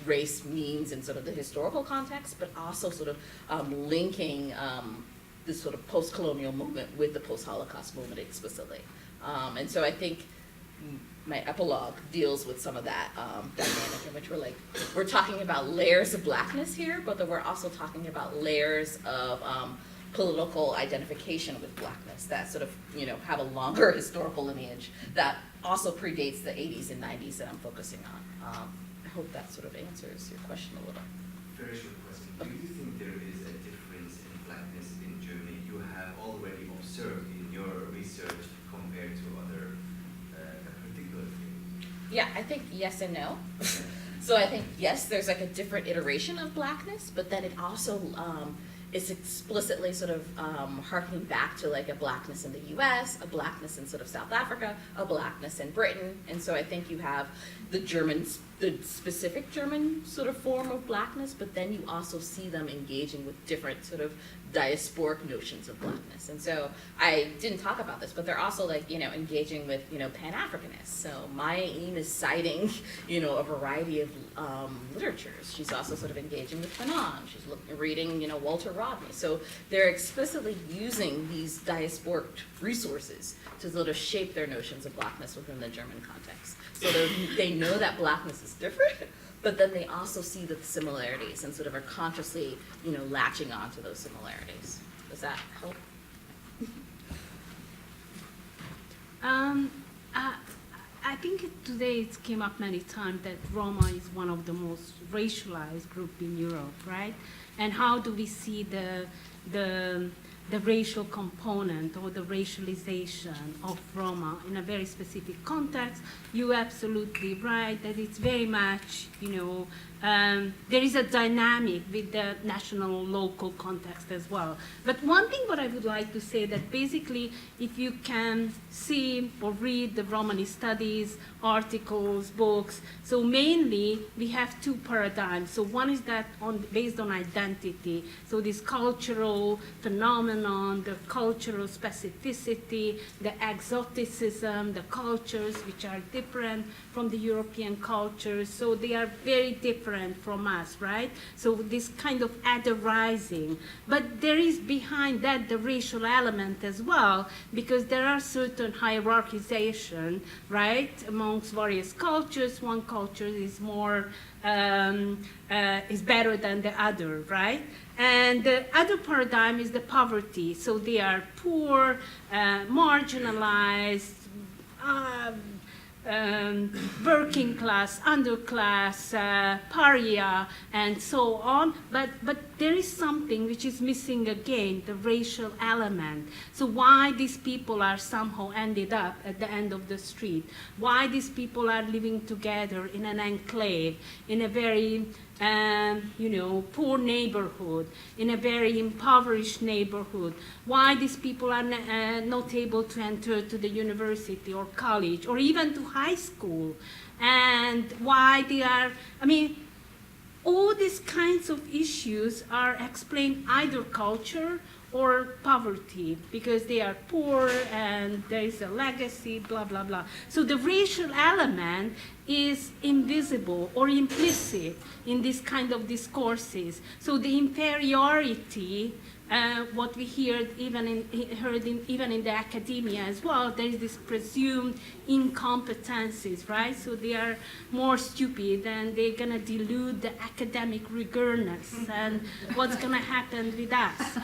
race means in sort of the historical context, but also sort of linking this sort of post-colonial movement with the post-Holocaust movement explicitly. And so I think my epilogue deals with some of that dynamic in which we're talking about layers of blackness here, but then we're also talking about layers of political identification with blackness that sort of, have a longer historical lineage that also predates the 80s and 90s that I'm focusing on. I hope that sort of answers your question a little. Very short question. Do you think there is a difference in blackness in Germany you have already observed in your research compared to other particular fields? Yeah, I think yes and no. So I think, yes, there's like a different iteration of blackness, but then it also is explicitly sort of harkening back to like a blackness in the US, a blackness in sort of South Africa, a blackness in Britain. And so I think you have the specific German sort of form of blackness, but then you also see them engaging with different sort of diasporic notions of blackness. And so I didn't talk about this, but they're also like, engaging with, Pan-Africanists. So Maya Aim is citing, a variety of literatures. She's also sort of engaging with Fanon. She's reading, Walter Rodney. So they're explicitly using these diasporic resources to sort of shape their notions of blackness within the German context. So they know that blackness is different, but then they also see the similarities and sort of are consciously, latching onto those similarities. Does that help? I think today it came up many times that Roma is one of the most racialized group in Europe, right? And how do we see the racial component or the racialization of Roma in a very specific context? You're absolutely right that it's very much, there is a dynamic with the national, local context as well. But one thing what I would like to say that basically if you can see or read the Romani studies, articles, books, so mainly we have two paradigms. So one is that based on identity, so this cultural phenomenon, the cultural specificity, the exoticism, the cultures which are different from the European cultures, so they are very different from us, right? So this kind of otherizing. But there is behind that the racial element as well, because there are certain hierarchization, right, amongst various cultures. One culture is more, is better than the other, right? And the other paradigm is the poverty. So they are poor, marginalized, working class, underclass, pariah, and so on. But there is something which is missing again, the racial element. So why these people are somehow ended up at the end of the street? Why these people are living together in an enclave, in a very poor neighborhood, in a very impoverished neighborhood? Why these people are not able to enter to the university or college or even to high school? And why they are, all these kinds of issues are explained either culture or poverty, because they are poor and there is a legacy, blah, blah, blah. So the racial element is invisible or implicit in this kind of discourses. So the inferiority, what we heard even in the academia as well, there is this presumed incompetencies, right? So they are more stupid and they're gonna dilute the academic rigorness and what's gonna happen with us.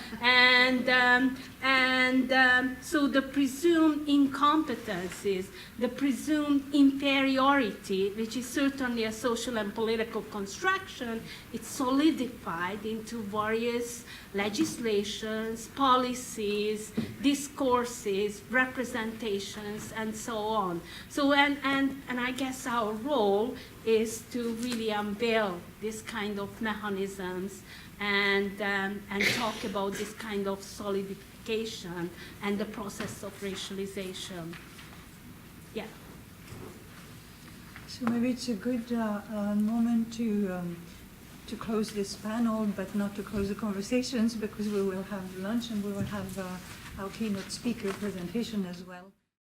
So the presumed incompetencies, the presumed inferiority, which is certainly a social and political construction, it's solidified into various legislations, policies, discourses, representations, and so on. So, and I guess our role is to really unveil this kind of mechanisms and talk about this kind of solidification and the process of racialization. Yeah. So maybe it's a good moment to close this panel, but not to close the conversations, because we will have lunch and we will have our keynote speaker presentation as well.